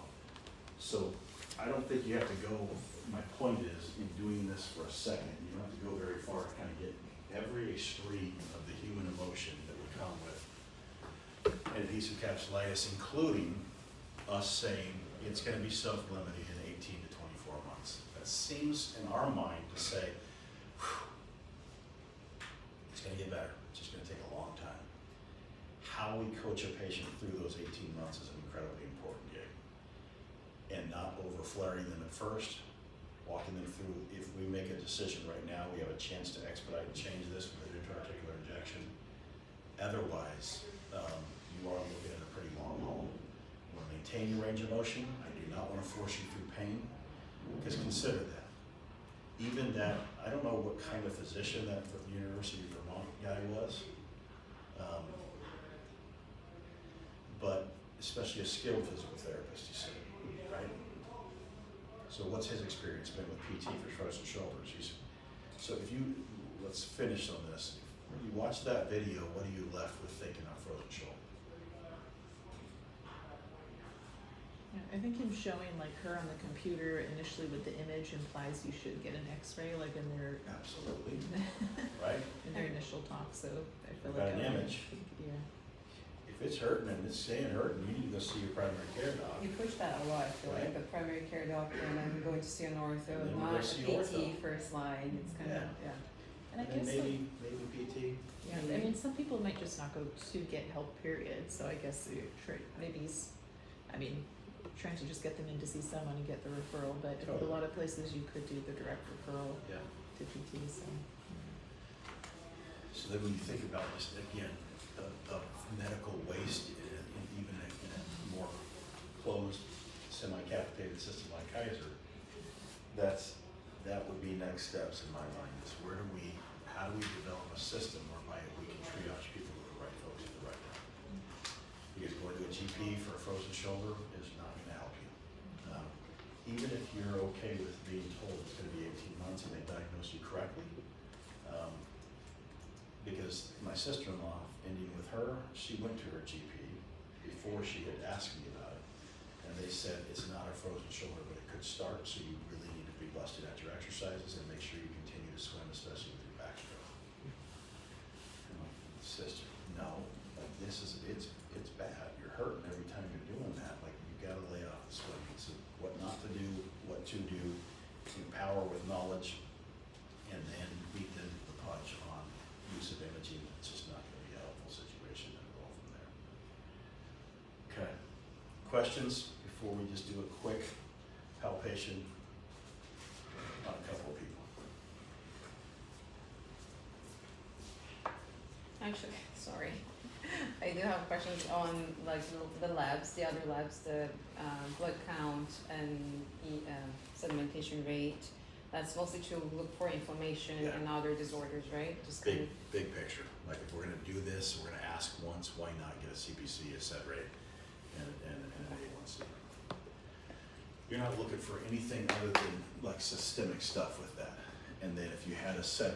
So I don't think you have to go, my point is, in doing this for a second, you don't have to go very far to kind of get every extreme of the human emotion that would come with adhesive capsulitis, including us saying it's gonna be self-limiting in 18 to 24 months. That seems in our mind to say, whew, it's gonna get better, it's just gonna take a long time. How we coach a patient through those 18 months is an incredibly important gig. And not over flaring them at first, walking them through, if we make a decision right now, we have a chance to expedite and change this with an intra-articular injection. Otherwise, you are looking at a pretty long haul. You want to maintain your range of motion. I do not want to force you through pain, because consider that. Even that, I don't know what kind of physician that University of Vermont guy was, but especially a skilled physical therapist, you see, right? So what's his experience been with PT for frozen shoulders? So if you, let's finish on this. If you watch that video, what are you left with thinking of frozen shoulder? Yeah, I think him showing like her on the computer initially with the image implies you should get an x-ray like in their Absolutely, right? in their initial talk, so I feel Got like an I would image. think, yeah. If if it's hurting and it's staying hurting, you need to go see your primary care doc. You push that a lot, I feel like Right. the primary care doctor and then going to see an ortho, And then we not go a see PT ortho. first line, it's kind of, yeah. And I And then guess like, maybe PT. yeah, I mean, some people might just not go to get help, period, so I guess maybe trying to just get them in to see someone and get the referral, but I think a Totally. lot of places you could do the direct referral Yeah. to PT, so. So then when you think about this, again, the medical waste, even in a more closed, semi-capitated system like Kaiser, that would be next steps in my mind, is how do we develop a system whereby we can triage people to the right folks at the right time? Because going to a GP for a frozen shoulder is not gonna help you. Even if you're okay with being told it's gonna be 18 months and they diagnose you correctly, because my sister-in-law, ending with her, she went to her GP before she had asked me about it. And they said, it's not a frozen shoulder, but it could start, so you really need to be busted at your exercises and make sure you continue to swim, especially with your backstroke. And my sister, no, like it's bad. You're hurting every time you're doing that. Like, you gotta lay off the swimming. So what not to do, what to do, empower with knowledge, and then beat them to the punch on use of imaging. It's just not gonna be a helpful situation and roll from there. Okay. Questions before we just do a quick palpation on a couple of people? Actually, sorry. I do have questions on like the labs, the other labs, the blood count and the sedimentation rate. That's mostly to look for inflammation Yeah. and other disorders, right? Just kind Big picture. Like, if we're gonna do this, we're gonna ask once, why not get a CPC, a set rate, and an A1C? You're not looking for anything other than like systemic stuff with that. And then if you had a set rate